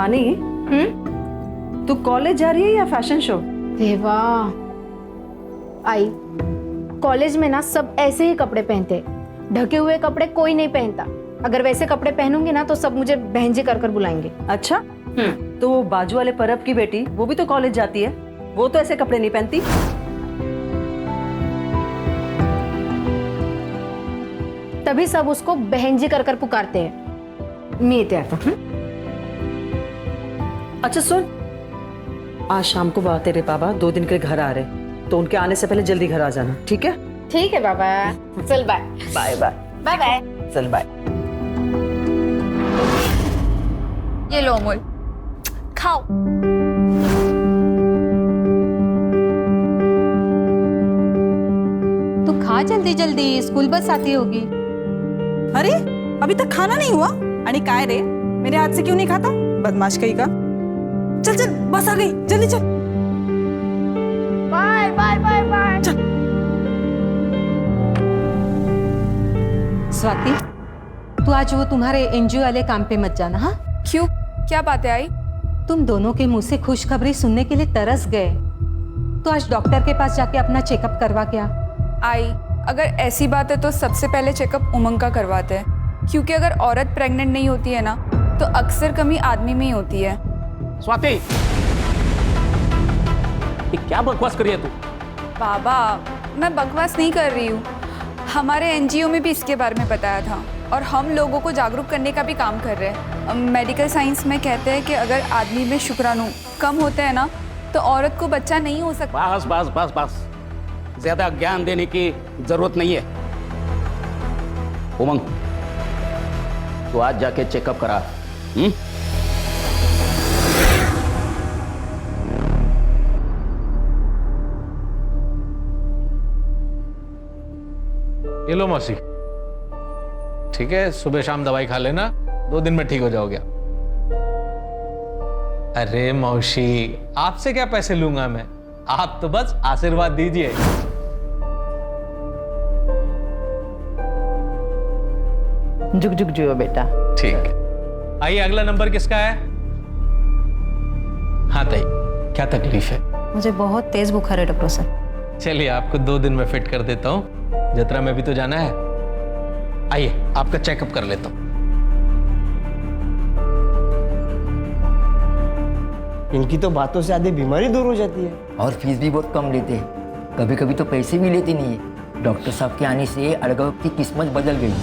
शिवानी, तू कॉलेज जा रही है या फैशन शो? देवा आई, कॉलेज में ना सब ऐसे ही कपड़े पहनते हैं। ढके हुए कपड़े कोई नहीं पहनता। अगर वैसे कपड़े पहनूंगी ना तो सब मुझे बहन जी कर बुलाएंगे। अच्छा, तो वो बाजू वाले परब की बेटी, वो भी तो कॉलेज जाती है, वो तो ऐसे कपड़े नहीं पहनती। तभी सब उसको बहन जी कर पुकारते हैं। मीत है। अच्छा सुन, आज शाम को तेरे पापा 2 दिन के घर आ रहे, तो उनके आने से पहले जल्दी घर आ जाना, ठीक है? ठीक है बाबा, चल bye. Bye bye. Bye bye. चल बाय। ये लो अमूल, खाओ। तू खा जल्दी जल्दी, स्कूल बस आती होगी। अरे अभी तक खाना नहीं हुआ? आणि काय रे, मेरे हाथ से क्यों नहीं खाता? बदमाश कहीं का। चल चल, बस आ गई, जल्दी चल। Bye bye bye bye. चल। स्वाति, तू आज वो तुम्हारे एनजीओ वाले काम पे मत जाना। हाँ, क्यों, क्या बात है आई? तुम दोनों के मुंह से खुशखबरी सुनने के लिए तरस गए। तो आज डॉक्टर के पास जाके अपना चेकअप करवा के आ। आई, अगर ऐसी बात है तो सबसे पहले चेकअप उमंग का करवाते हैं, क्योंकि अगर औरत प्रेग्नेंट नहीं होती है ना तो अक्सर कमी आदमी में ही होती है। स्वाति, ये क्या बकवास कर रही है तू? बाबा, मैं बकवास नहीं कर रही हूँ। हमारे एनजीओ में भी इसके बारे में बताया था और हम लोगों को जागरूक करने का भी काम कर रहे हैं। मेडिकल साइंस में कहते हैं कि अगर आदमी में शुक्राणु कम होते हैं ना तो औरत को बच्चा नहीं हो सकता। बस बस बस बस, ज्यादा ज्ञान देने की जरूरत नहीं है। उमंग, तो आज जाके चेकअप करा। ये लो मौसी, ठीक है, सुबह शाम दवाई खा लेना, 2 दिन में ठीक हो जाओगे। अरे मौसी, आपसे क्या पैसे लूंगा मैं, आप तो बस आशीर्वाद दीजिए। जुग जुग जियो बेटा। ठीक। आइए, अगला नंबर किसका है? हाँ ताई, क्या तकलीफ है? मुझे बहुत तेज बुखार है डॉक्टर साहब। चलिए, आपको 2 दिन में फिट कर देता हूँ। जतरा में भी तो जाना है। आइए, आपका चेकअप कर लेता हूँ। इनकी तो बातों से आधी बीमारी दूर हो जाती है। और फीस भी बहुत कम लेते हैं, कभी कभी तो पैसे भी लेते नहीं है। डॉक्टर साहब के आने से अड़गव की किस्मत बदल गई।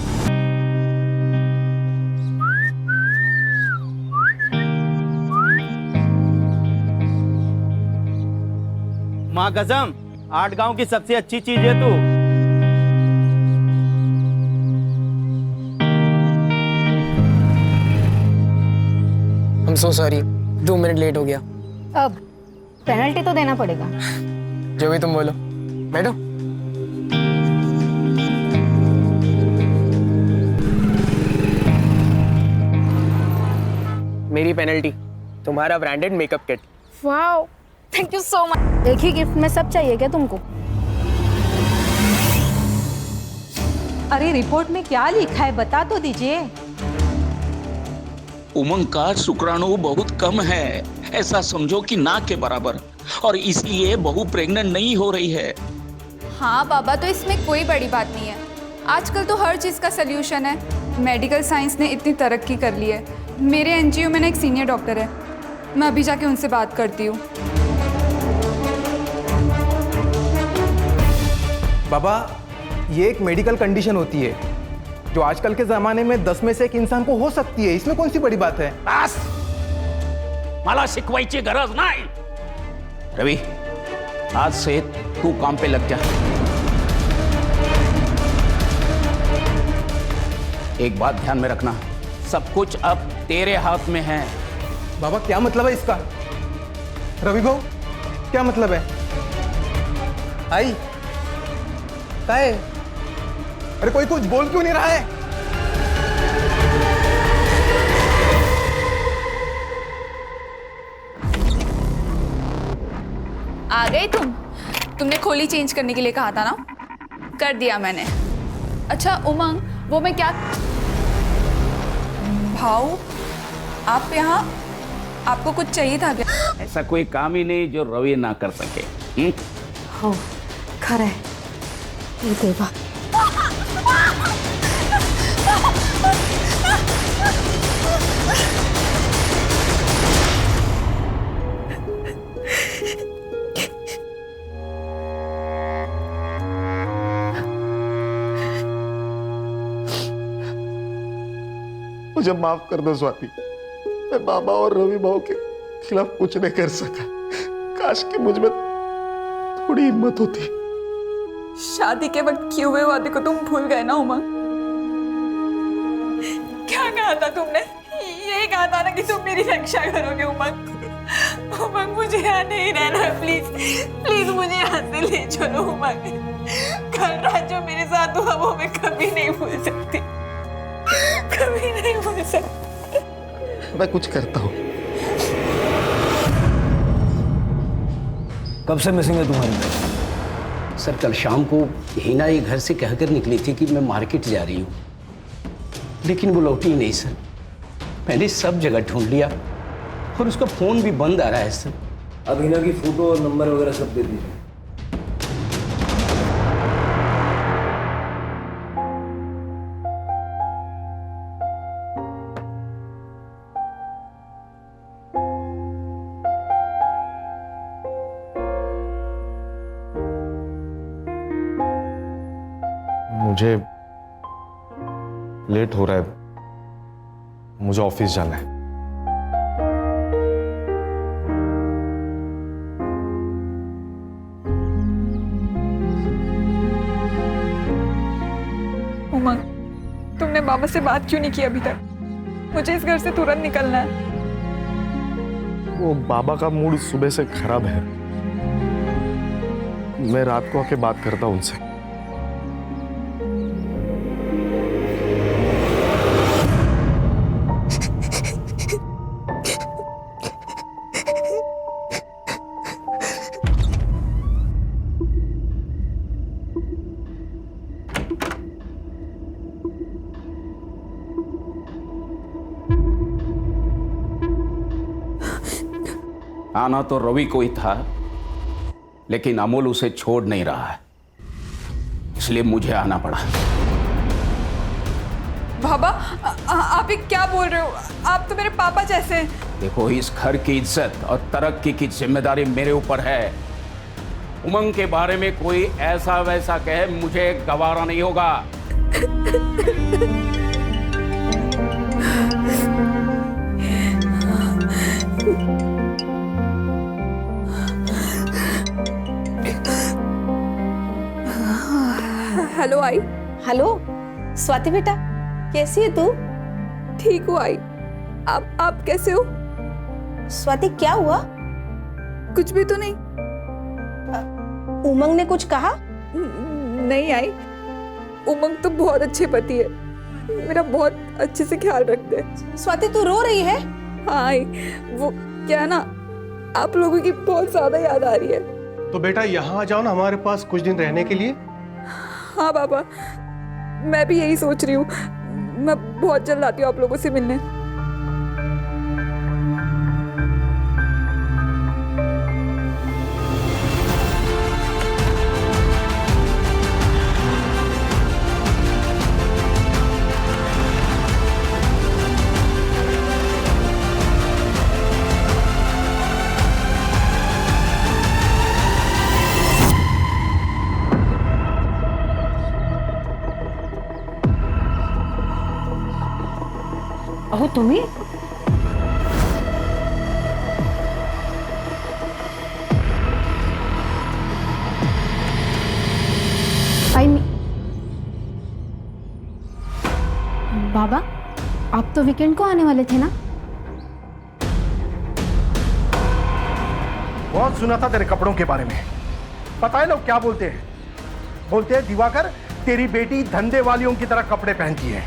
माँ कसम, 8 गांव की सबसे अच्छी चीज है तू। I'm so sorry, 2 minute late हो गया। अब पेनल्टी तो देना पड़ेगा। जो भी तुम बोलो। बैठो। मेरी पेनल्टी, तुम्हारा branded makeup kit. Wow, thank you so much. एक ही गिफ्ट में सब चाहिए क्या तुमको? अरे रिपोर्ट में क्या लिखा है बता तो दीजिए। उमंग का शुक्राणु बहुत कम है, ऐसा समझो कि ना के बराबर, और इसलिए बहू प्रेग्नेंट नहीं हो रही है। हाँ बाबा, तो इसमें कोई बड़ी बात नहीं है। आजकल तो हर चीज़ का सल्यूशन है। मेडिकल साइंस ने इतनी तरक्की कर ली है। मेरे एनजीओ में ना एक सीनियर डॉक्टर है, मैं अभी जाके उनसे बात करती हूँ। बाबा, ये एक मेडिकल कंडीशन होती है जो आजकल के जमाने में 10 में से 1 इंसान को हो सकती है। इसमें कौन सी बड़ी बात है? बस, मला शिकवायची गरज नाही। रवि, आज से तू काम पे लग जा। एक बात ध्यान में रखना, सब कुछ अब तेरे हाथ में है। बाबा, क्या मतलब है इसका? रवि भाऊ, क्या मतलब है? आई क्या है? अरे कोई कुछ बोल क्यों नहीं रहा है? आ गए तुमने खोली चेंज करने के लिए कहा था ना, कर दिया मैंने। अच्छा उमंग, वो मैं क्या भाऊ, आप यहाँ आपको कुछ चाहिए था क्या? ऐसा कोई काम ही नहीं जो रवि ना कर सके। हो खरं आहे. हे देवा. मुझे माफ कर दो स्वाति, मैं बाबा और रवि भाव के खिलाफ कुछ नहीं कर सका। काश कि मुझ में थोड़ी हिम्मत होती। शादी के वक्त किए हुए वादे को तुम भूल गए ना उमंग? क्या कहा था तुमने? यही कहा था ना कि तुम मेरी रक्षा करोगे उमंग। उमंग मुझे यहाँ नहीं रहना, प्लीज प्लीज मुझे यहाँ से ले चलो उमंग। कल रात जो मेरे साथ हुआ वो मैं कभी नहीं भूल सकती, कभी नहीं भूल सकती। मैं कुछ करता हूँ। कब से मिसिंग है तुम्हारी बैग? सर कल शाम को हिना ये घर से कहकर निकली थी कि मैं मार्केट जा रही हूँ, लेकिन वो लौटी ही नहीं सर। मैंने सब जगह ढूंढ लिया और उसका फोन भी बंद आ रहा है सर। अब हिना की फोटो और नंबर वगैरह सब दे दीजिए। मुझे लेट हो रहा है, मुझे ऑफिस जाना है। उमंग, तुमने बाबा से बात क्यों नहीं की अभी तक? मुझे इस घर से तुरंत निकलना है। वो बाबा का मूड सुबह से खराब है, मैं रात को आके बात करता हूं उनसे। आना तो रवि को ही था, लेकिन अमोल उसे छोड़ नहीं रहा है, इसलिए मुझे आना पड़ा। बाबा, आप ये क्या बोल रहे हो? आप तो मेरे पापा जैसे हैं। देखो, इस घर की इज्जत और तरक्की की जिम्मेदारी मेरे ऊपर है। उमंग के बारे में कोई ऐसा वैसा कहे, मुझे गवारा नहीं होगा। हेलो आई। हेलो स्वाति बेटा, कैसी है तू? ठीक हूँ आई। आप कैसे हो? स्वाति क्या हुआ? कुछ भी तो नहीं। उमंग ने कुछ कहा? नहीं आई, उमंग तो बहुत अच्छे पति है, मेरा बहुत अच्छे से ख्याल रखते हैं। स्वाति तू रो रही है? हाँ आई, वो क्या ना, आप लोगों की बहुत ज्यादा याद आ रही है। तो बेटा यहाँ आ जाओ ना हमारे पास कुछ दिन रहने के लिए। हाँ बाबा, मैं भी यही सोच रही हूँ। मैं बहुत जल्द आती हूँ आप लोगों से मिलने। अहो तुम्ही? बाबा, आप तो वीकेंड को आने वाले थे ना? बहुत सुना था तेरे कपड़ों के बारे में। पता है लोग क्या बोलते हैं? बोलते हैं दिवाकर तेरी बेटी धंधे वालियों की तरह कपड़े पहनती है,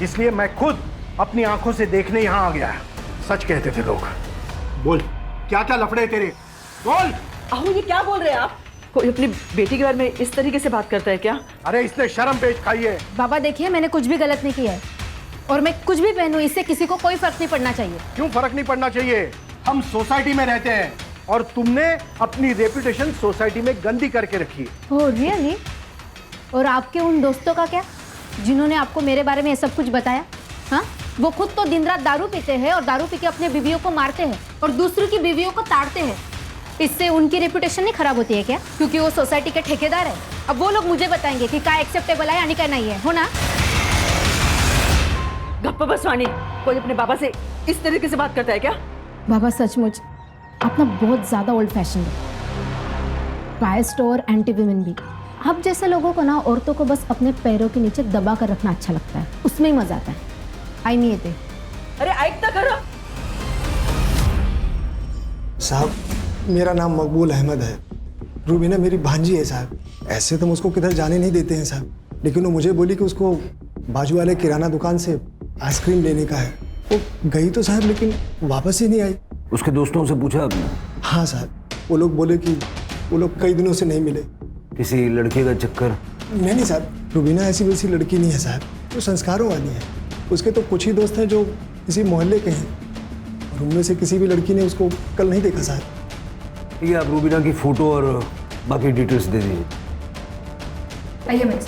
इसलिए मैं खुद अपनी आंखों से देखने यहाँ आ गया। सच कहते थे लोग। बोल क्या क्या लफड़े तेरे, बोल। अहो ये क्या बोल रहे हैं आप? कोई अपनी बेटी के बारे में इस तरीके से बात करता है क्या? अरे इसने शर्म पेश खाई है। बाबा देखिए, मैंने कुछ भी गलत नहीं किया है और मैं कुछ भी पहनूं, इससे किसी को कोई फर्क नहीं पड़ना चाहिए। क्यों फर्क नहीं पड़ना चाहिए? हम सोसाइटी में रहते हैं और तुमने अपनी रेपुटेशन सोसाइटी में गंदी करके रखी है। Oh really? और आपके उन दोस्तों का क्या, जिन्होंने आपको मेरे बारे में ये सब कुछ बताया? हाँ, वो खुद तो दिन रात दारू पीते हैं और दारू पी के अपने बीवियों को मारते हैं और दूसरों की बीवियों को ताड़ते हैं। इससे उनकी रेपुटेशन नहीं खराब होती है क्या? क्योंकि वो सोसाइटी के ठेकेदार है। अब वो लोग मुझे बताएंगे कि क्या एक्सेप्टेबल है यानी क्या नहीं है, हो ना? गप्पा बस वाणी, कोई अपने बाबा से इस तरीके से बात करता है क्या? बाबा सचमुच आप ना बहुत ज्यादा ओल्ड फैशन है, बायस्ड और एंटी विमेन भी। आप जैसे लोगों को ना औरतों को बस अपने पैरों के नीचे दबा कर रखना अच्छा लगता है, उसमें ही मजा आता है। आई नहीं येते। अरे ऐकता करो। साहब, मेरा नाम मकबूल अहमद है। रूबीना मेरी भांजी है साहब। ऐसे तो मुझको किधर जाने नहीं देते हैं साहब, लेकिन वो मुझे बोली कि उसको बाजू वाले किराना दुकान से आइसक्रीम लेने का है। वो गई तो साहब, लेकिन वापस ही नहीं आई। उसके दोस्तों से पूछा आपने? हाँ साहब, वो लोग बोले कि वो लोग कई दिनों से नहीं मिले। किसी लड़के का चक्कर? नहीं साहब, रूबीना ऐसी वैसी लड़की नहीं है साहब, वो संस्कारों वाली है। उसके तो कुछ ही दोस्त हैं जो किसी मोहल्ले के हैं और उनमें से किसी भी लड़की ने उसको कल नहीं देखा साहब। ठीक है, आप रूबीना की फोटो और बाकी डिटेल्स दे दीजिए। आइए मेरे।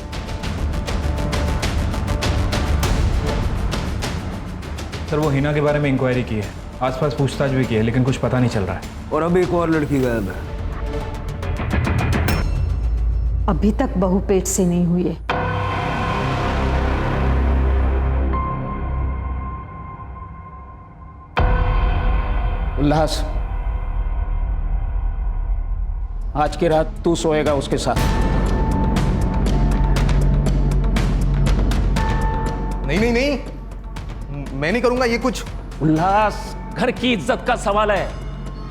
सर, वो हिना के बारे में इंक्वायरी की है, आसपास पूछताछ भी की है, लेकिन कुछ पता नहीं चल रहा है। और अब एक और लड़की गायब है। अभी तक बहू पेट से नहीं हुई है। उल्लास, आज की रात तू सोएगा उसके साथ। नहीं नहीं नहीं, मैं नहीं करूंगा ये कुछ। उल्लास, घर की इज्जत का सवाल है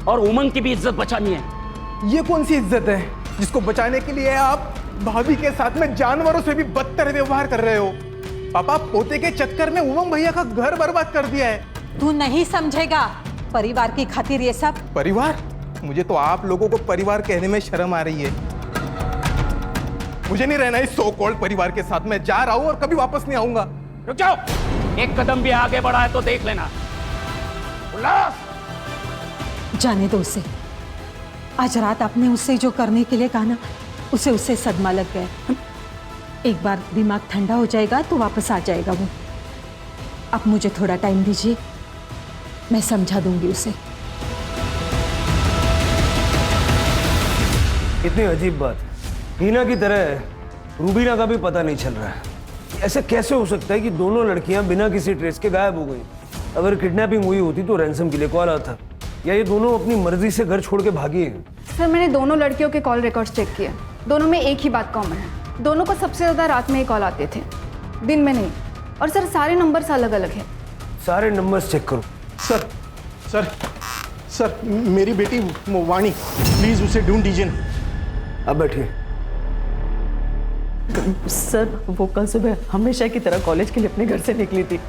और उमंग की भी इज्जत बचानी है। ये कौन सी इज्जत है जिसको बचाने के लिए आप भाभी के साथ में जानवरों से भी बदतर व्यवहार कर रहे हो? पापा, पोते के चक्कर में उमंग भैया का घर बर्बाद कर दिया है। तू नहीं समझेगा, परिवार की खातिर ये सब। परिवार? मुझे तो आप लोगों को परिवार कहने में शर्म आ रही है। मुझे नहीं रहना इस सो कॉल्ड परिवार के साथ। मैं जा रहा हूं और कभी वापस नहीं आऊंगा। रुक जाओ, एक कदम भी आगे बढ़ा है तो देख लेना। उल्लास, जाने दो उसे। आज रात आपने उससे जो करने के लिए कहा ना, उससे सदमा लग गया। एक बार दिमाग ठंडा हो जाएगा तो वापस आ जाएगा वो। आप मुझे थोड़ा टाइम दीजिए, मैं समझा दूंगी उसे। इतनी अजीब बात है, हिना की तरह रूबीना का भी पता नहीं चल रहा है। ऐसे कैसे हो सकता है कि दोनों लड़कियां बिना किसी ट्रेस के गायब हो गई? अगर किडनैपिंग हुई होती तो रैंसम के लिए कॉल आता, या ये दोनों अपनी मर्जी से घर छोड़ के भागी है? सर, मैंने दोनों लड़कियों के कॉल रिकॉर्ड्स चेक किए, दोनों में एक ही बात कॉमन है। दोनों को सबसे ज़्यादा रात में ही कॉल आते थे, दिन में नहीं। और सर, सारे नंबर्स अलग अलग हैं। सारे नंबर्स चेक करो। सर सर सर, मेरी बेटी वाणी, प्लीज उसे ढूंढ दीजिए ना। अब बैठिए। सर, वो कल सुबह हमेशा की तरह कॉलेज के लिए अपने घर से निकली थी,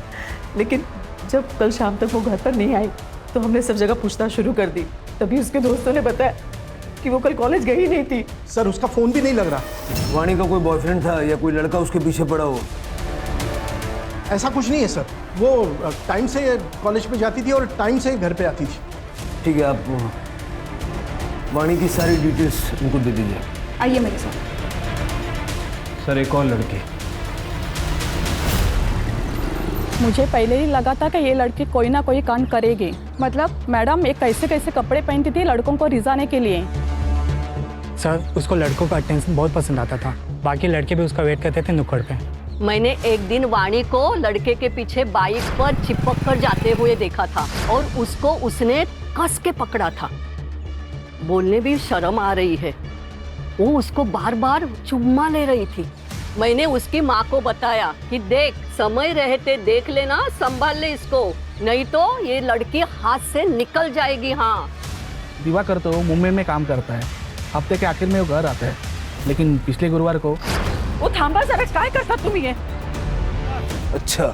लेकिन जब कल शाम तक वो घर पर नहीं आई तो हमने सब जगह पूछताछ शुरू कर दी। तभी उसके दोस्तों ने बताया कि वो कल कॉलेज गई नहीं थी। सर, उसका फोन भी नहीं लग रहा। वाणी का कोई बॉयफ्रेंड था या कोई लड़का उसके पीछे पड़ा हो? ऐसा कुछ नहीं है सर, वो टाइम से कॉलेज पे जाती थी और टाइम से घर पे आती थी। ठीक है, आप वाणी की सारी डिटेल्स उनको दे दीजिए। आइए मेरे साथ। सर, एक और लड़की। मुझे पहले ही लगा था कि ये लड़की कोई ना कोई कांड करेगी। मतलब मैडम, ये कैसे कैसे कपड़े पहनती थी लड़कों को रिझाने के लिए। सर, उसको लड़कों का अटेंशन बहुत पसंद आता था, बाकी लड़के भी उसका वेट करते थे नुक्कड़ पे। मैंने एक दिन वाणी को लड़के के पीछे बाइक पर चिपक कर जाते हुए देखा था और उसको उसने कस के पकड़ा था। बोलने भी शर्म आ रही है। वो उसको बार बार चुम्मा ले रही थी। मैंने उसकी माँ को बताया कि देख, समय रहते देख लेना, संभाल ले इसको, नहीं तो ये लड़की हाथ से निकल जाएगी। हाँ, दिवाकर तो मुंबई में काम करता है, हफ्ते के आखिर में वो घर आता है, लेकिन पिछले गुरुवार को वो थांबा जरा, काय करता तुम्ही ये? अच्छा,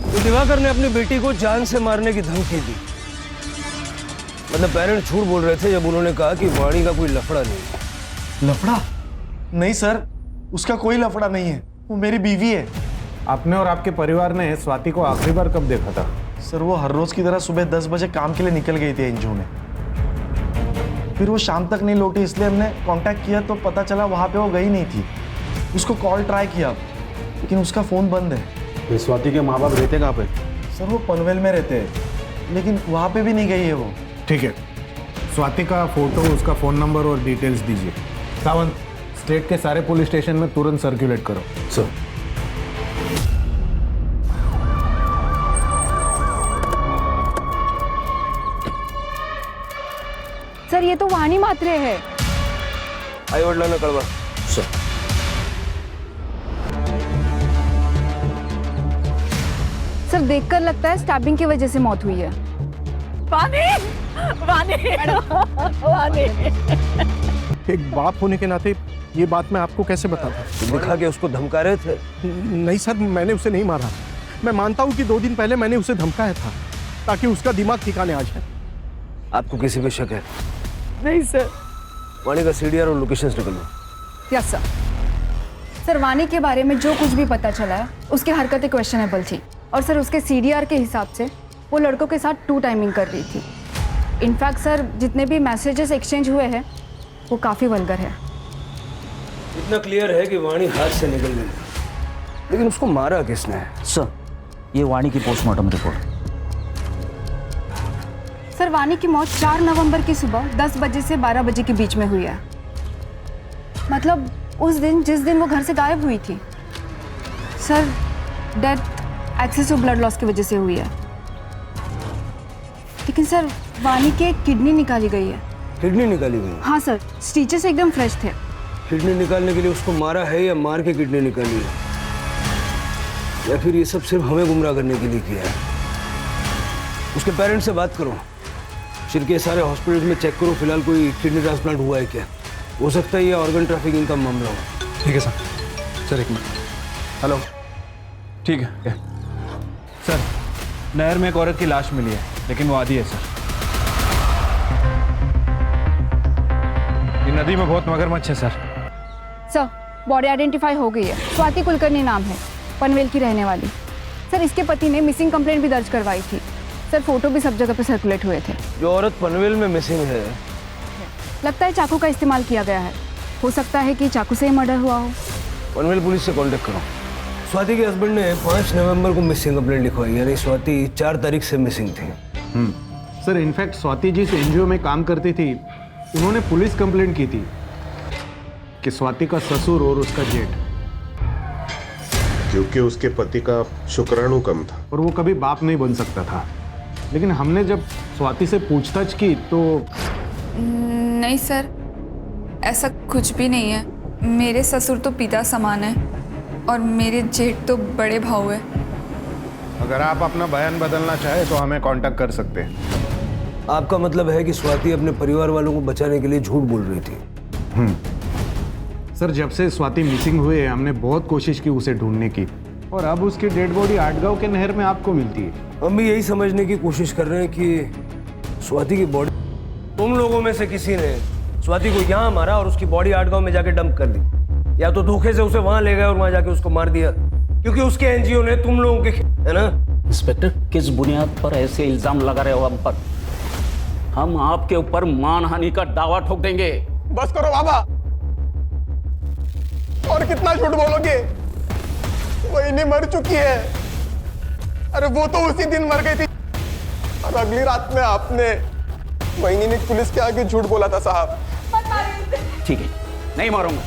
तो दिवाकर ने अपनी बेटी को जान से मारने की धमकी दी। मतलब पेरेंट्स झूठ बोल रहे थे जब उन्होंने कहा कि वाणी का कोई लफड़ा नहीं। लफड़ा? नहीं सर, उसका कोई लफड़ा नहीं है, वो मेरी बीवी है। आपने और आपके परिवार ने स्वाति को आखिरी बार कब देखा था? सर वो हर रोज की तरह सुबह 10 बजे काम के लिए निकल गई थी एनजीओ में। फिर वो शाम तक नहीं लौटी, इसलिए हमने कांटेक्ट किया तो पता चला वहाँ पे वो गई नहीं थी। उसको कॉल ट्राई किया लेकिन उसका फ़ोन बंद है। स्वाति के माँ बाप रहते कहाँ पे? सर वो पनवेल में रहते हैं, लेकिन वहाँ पे भी नहीं गई है वो। ठीक है, स्वाति का फोटो, उसका फ़ोन नंबर और डिटेल्स दीजिए। सावंत, स्टेट के सारे पुलिस स्टेशन में तुरंत सर्कुलेट करो। सर। सर ये तो वाणी मात्रे है। आई वडिलांना कळवा। सर। सर देखकर लगता है स्टैबिंग की वजह से मौत हुई है। वाणी, वाणी, वाणी। एक बाप होने के नाते ये बात मैं आपको कैसे बताता? दिखा के उसको धमका रहे थे? नहीं सर, मैंने उसे नहीं मारा। मैं मानता हूँ कि 2 दिन पहले मैंने उसे धमकाया था ताकि उसका दिमाग ठिकाने आ जाए। आपको किसी पे शक है? नहीं सर। वाणी का सीडीआर और लोकेशंस निकलो। Yes sir. सर वाणी के बारे में जो कुछ भी पता चला है उसकी हरकतें क्वेश्चनेबल थी और सर उसके सीडीआर के हिसाब से वो लड़कों के साथ 2 टाइमिंग कर रही थी। इनफैक्ट सर जितने भी मैसेजेस एक्सचेंज हुए हैं वो काफ़ी वल्गर है। इतना क्लियर है कि वाणी हाथ से निकल गई, लेकिन उसको मारा किसने? सर ये वाणी की पोस्टमार्टम रिपोर्ट। सर वाणी की मौत 4 नवंबर की सुबह 10 बजे से 12 बजे के बीच में हुई है। मतलब उस दिन जिस दिन वो घर से गायब हुई थी। Sir death excessive blood loss की वजह से हुई है। लेकिन सर वाणी के किडनी निकाली गई है। किडनी निकाली गई? हाँ सर, स्टिचेस एकदम फ्रेश थे। किडनी निकालने के लिए उसको मारा है या मार के किडनी निकाली है, या फिर ये सब सिर्फ हमें गुमराह करने के लिए किया है? उसके पेरेंट्स से बात करो, शिर के सारे हॉस्पिटल्स में चेक करो फिलहाल कोई किडनी ट्रांसप्लांट हुआ है क्या। हो सकता है ये ऑर्गन ट्रैफिकिंग का मामला हो। ठीक है सर। 1 मिनट। हेलो। ठीक है सर, नहर में एक औरत की लाश मिली है लेकिन वो आधी है सर। ये नदी में बहुत मगरमच्छ है सर। सर बॉडी आइडेंटिफाई हो गई है। स्वाति कुलकर्णी नाम है, पनवेल की रहने वाली। सर इसके पति ने मिसिंग कंप्लेंट भी दर्ज करवाई थी। सर फोटो भी सब जगह पे सर्कुलेट हुए थे। जो औरत पनवेल में मिसिंग है, लगता है चाकू का इस्तेमाल किया गया है। हो सकता है कि चाकू से ही मर्डर हुआ हो। पनवेल पुलिस से कांटेक्ट करो। स्वाति के हस्बैंड ने 5 नवंबर को मिसिंग कंप्लेंट लिखवाई, यानी स्वाति 4 तारीख से मिसिंग थी। सर इनफैक्ट स्वाति जिस एनजीओ में काम करती थी उन्होंने पुलिस कंप्लेंट की थी कि स्वाति का ससुर और उसका जेठ, क्योंकि उसके पति का शुक्राणु कम था और वो कभी बाप नहीं बन सकता था। लेकिन हमने जब स्वाति से पूछताछ की तो नहीं सर, ऐसा कुछ भी नहीं है। मेरे ससुर तो पिता समान है और मेरे जेठ तो बड़े भाऊ है। अगर आप अपना बयान बदलना चाहे तो हमें कांटेक्ट कर सकते हैं। आपका मतलब है कि स्वाति अपने परिवार वालों को बचाने के लिए झूठ बोल रही थी? सर जब से स्वाति मिसिंग हुए हमने बहुत कोशिश की उसे ढूंढने की, और अब उसकी डेड बॉडी आटगांव के नहर में आपको मिलती है। हम भी यही समझने की कोशिश कर रहे हैं कि स्वाति की बॉडी, तुम लोगों में से किसी ने स्वाति को यहाँ मारा और उसकी बॉडी आटगांव में जाके डंप कर दी, या तो धोखे से उसे वहां ले गए और वहां जाके उसको मार दिया, क्योंकि उसके एनजीओ ने तुम लोगों के, है ना? इंस्पेक्टर, किस बुनियाद पर ऐसे इल्जाम लगा रहे हो हम पर? हम आपके ऊपर मानहानि का दावा ठोक देंगे। बस करो बाबा, और कितना झूठ बोलोगे? वही मर चुकी है। अरे वो तो उसी दिन मर गई थी, और अगली रात में आपने वही ने पुलिस के आगे झूठ बोला था साहब। ठीक है, नहीं मारूंगा,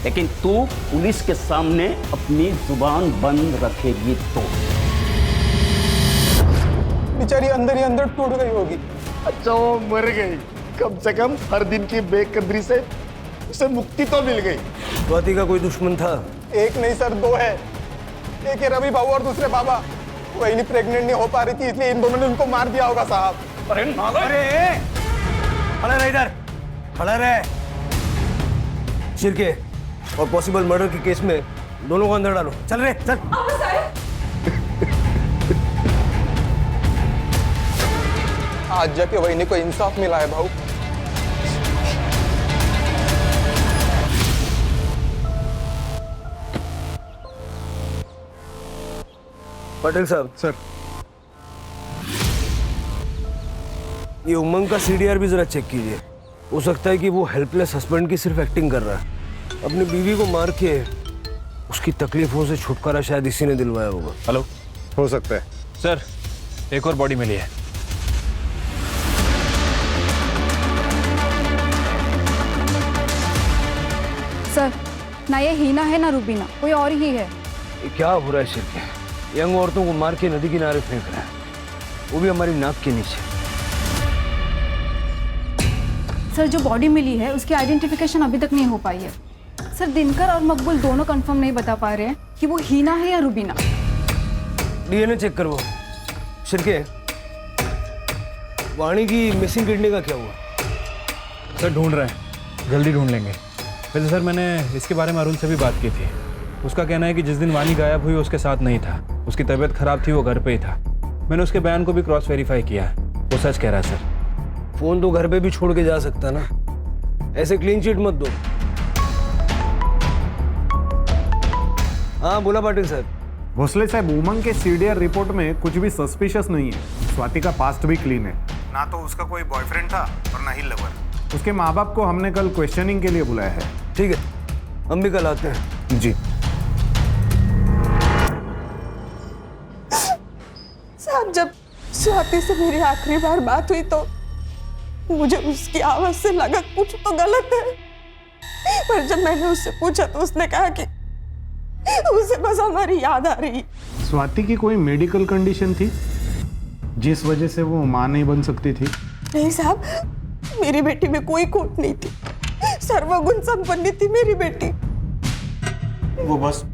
लेकिन तू पुलिस के सामने अपनी जुबान बंद रखेगी तो। बेचारी अंदर ही अंदर टूट गई होगी। अच्छा वो मर गई, कम से कम हर दिन की बेकदरी से उसे मुक्ति तो मिल गई। स्वाति का कोई दुश्मन था? एक नहीं सर, 2 है। एक है रवि बाबू और दूसरे बाबा। वही नहीं प्रेग्नेंट नहीं हो पा रही थी, इसलिए इन दोनों ने उनको मार दिया होगा साहब। अरे खड़ा रहे, इधर खड़ा रहे। शिरके और पॉसिबल मर्डर के केस में दोनों को अंदर डालो। चल रे चल। आज जाके वही को इंसाफ मिला है भाऊ। पटेल साहब। सर। ये उमंग का सीडीआर भी जरा चेक कीजिए। हो सकता है कि वो हेल्पलेस हस्बैंड की सिर्फ एक्टिंग कर रहा है। अपनी बीवी को मार के उसकी तकलीफों से छुटकारा शायद इसी ने दिलवाया होगा। हेलो, हो सकता है सर, एक और बॉडी मिली है। सर, ना ये हीना है ना रूबीना, कोई और ही है। ये क्या हो रहा है शिरके? यंग औरतों को मार के नदी किनारे फेंक रहा है, वो भी हमारी नाक के नीचे। सर, जो बॉडी मिली है उसकी आइडेंटिफिकेशन अभी तक नहीं हो पाई है। सर, दिनकर और मकबूल दोनों कंफर्म नहीं बता पा रहे हैं कि वो हीना है या रूबीना। डीएनए चेक करवाओ। शिरके, वाणी की मिसिंग किडनी का क्या हुआ? सर, ढूंढ रहे हैं, जल्दी ढूंढ लेंगे। वैसे सर, मैंने इसके बारे में अरुण से भी बात की थी। उसका कहना है कि जिस दिन वाणी गायब हुई उसके साथ नहीं था, उसकी तबीयत खराब थी, वो घर पे ही था। मैंने उसके बयान को भी क्रॉस वेरीफाई किया, वो सच कह रहा है सर। फोन तो घर पे भी छोड़ के जा सकता ना, ऐसे क्लीन चिट मत दो। हाँ बोला पाटिल साहब। भोसले साहब, उमंग के सीडीआर रिपोर्ट में कुछ भी सस्पिशियस नहीं है। स्वाति का पास्ट भी क्लीन है, ना तो उसका कोई बॉयफ्रेंड था और ना ही लवर। उसके माँ बाप को हमने कल क्वेश्चनिंग के लिए बुलाया है। ठीक है, हम भी कल आते हैं। जी साहब, जब स्वाति से मेरी आखिरी बार बात हुई तो मुझे उसकी आवाज से लगा कुछ तो गलत है, पर जब मैंने उससे पूछा तो उसने कहा कि उसे बस हमारी याद आ रही। स्वाति की कोई मेडिकल कंडीशन थी जिस वजह से वो मां नहीं बन सकती थी? नहीं साहब, मेरी बेटी में कोई खोट नहीं थी, सर्वगुण संपन्न थी मेरी बेटी। वो बस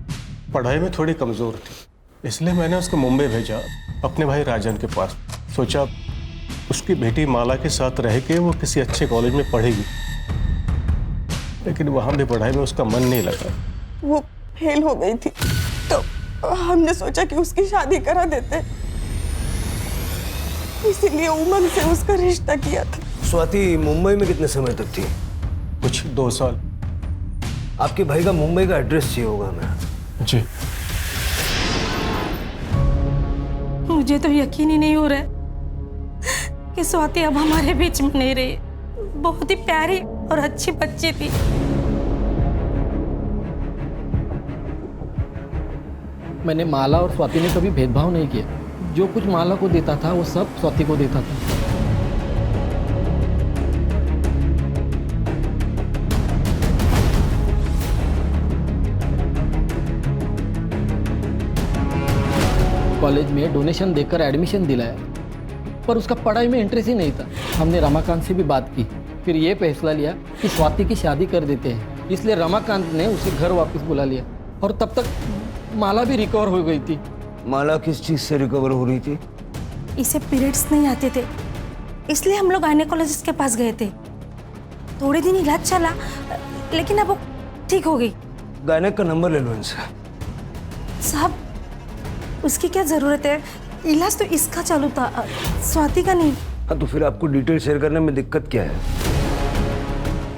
पढ़ाई में थोड़ी कमजोर थी, इसलिए मैंने उसको मुंबई भेजा अपने भाई राजन के पास। सोचा उसकी बेटी माला के साथ रह के वो किसी अच्छे कॉलेज में पढ़ेगी, लेकिन वहां भी पढ़ाई में उसका मन नहीं लगा। वो फेल हो गई थी तो हमने सोचा कि उसकी शादी करा देते, इसीलिए उमंग से उसका रिश्ता किया था। स्वाति मुंबई में कितने समय तक थी? कुछ 2 साल। आपके भाई का मुंबई का एड्रेस चाहिए होगा हमें। जी। मुझे तो यकीन ही नहीं हो रहा है कि स्वाति अब हमारे बीच में नहीं रही। बहुत ही प्यारी और अच्छी बच्ची थी। मैंने माला और स्वाति ने कभी भेदभाव नहीं किया। जो कुछ माला को देता था वो सब स्वाति को देता था। कॉलेज में डोनेशन देकर एडमिशन दिलाया, पर उसका पढ़ाई में इंटरेस्ट ही नहीं था। हमने रमाकांत से भी बात की, फिर ये फैसला लिया कि स्वाति की शादी कर देते हैं। इसलिए रमाकांत ने उसे घर वापस बुला लिया और तब तक माला भी रिकवर हो गई थी। माला किस चीज से रिकवर हो रही थी? इसे पीरियड्स नहीं आते थे, इसलिए हम लोग गायनेकोलॉजिस्ट के पास गए थे। थोड़े दिन इलाज चला, लेकिन अब वो ठीक हो गई। गायनेक का नंबर ले लो इनसे। साहब, उसकी क्या जरूरत है? इलाज तो इसका चालू था, स्वाति का नहीं। हाँ, तो फिर आपको डिटेल शेयर करने में दिक्कत क्या है,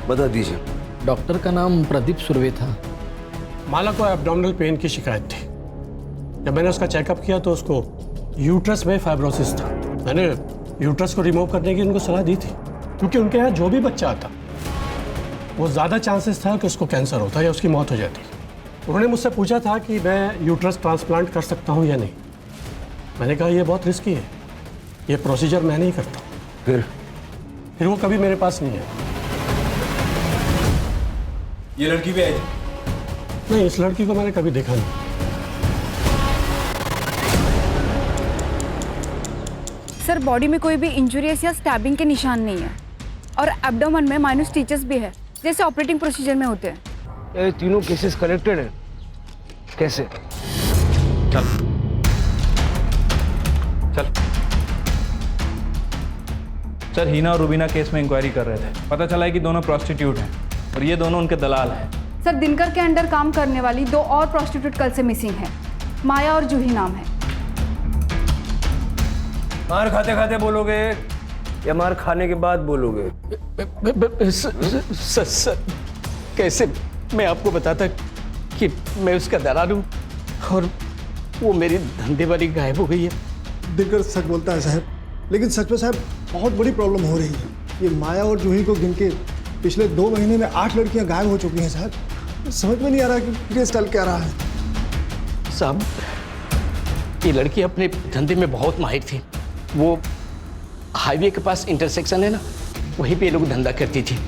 बता दीजिए। डॉक्टर का नाम प्रदीप सुर्वे था। माला को एब्डोमिनल पेन की शिकायत थी। जब मैंने उसका चेकअप किया तो उसको यूट्रस में फाइब्रोसिस था। मैंने यूट्रस को रिमूव करने की उनको सलाह दी थी, क्योंकि उनके यहाँ जो भी बच्चा आता वो ज़्यादा चांसेस था कि उसको कैंसर होता या उसकी मौत हो जाती। उन्होंने मुझसे पूछा था कि मैं यूट्रस ट्रांसप्लांट कर सकता हूँ या नहीं। मैंने कहा यह बहुत रिस्की है, ये प्रोसीजर मैं नहीं करता। फिर वो कभी मेरे पास नहीं है। ये लड़की भी आई थी? नहीं, इस लड़की को मैंने कभी देखा नहीं। सर, बॉडी में कोई भी इंजुरियस या स्टैबिंग के निशान नहीं है और एब्डोमेन में माइनस स्टिचेस भी है, जैसे ऑपरेटिंग प्रोसीजर में होते हैं। ये तीनों केसेस कनेक्टेड हैं? कैसे? चल चल। सर, हीना और रूबीना केस में इंक्वायरी कर रहे थे। पता चला है कि दोनों प्रोस्टिट्यूट हैं और ये दोनों उनके दलाल हैं। सर, दिनकर के अंडर काम करने वाली 2 और प्रोस्टिट्यूट कल से मिसिंग है। माया और जूही नाम है। मार खाते खाते बोलोगे या मार खाने के बाद बोलोगे? सर, कैसे मैं आपको बताता कि मैं उसका दलाल हूँ और वो मेरी धंधे वाली गायब हो गई है। दिनकर सच बोलता है साहब, लेकिन सच में साहब बहुत बड़ी प्रॉब्लम हो रही है। ये माया और जूही को गिन के पिछले 2 महीने में 8 लड़कियां गायब हो चुकी हैं साहब। समझ में नहीं आ रहा कि केस चल क्या रहा है। साहब, ये लड़की अपने धंधे में बहुत माहिर थी। वो हाईवे के पास इंटरसेक्शन है ना, वहीं पे ये लोग धंधा करती थी।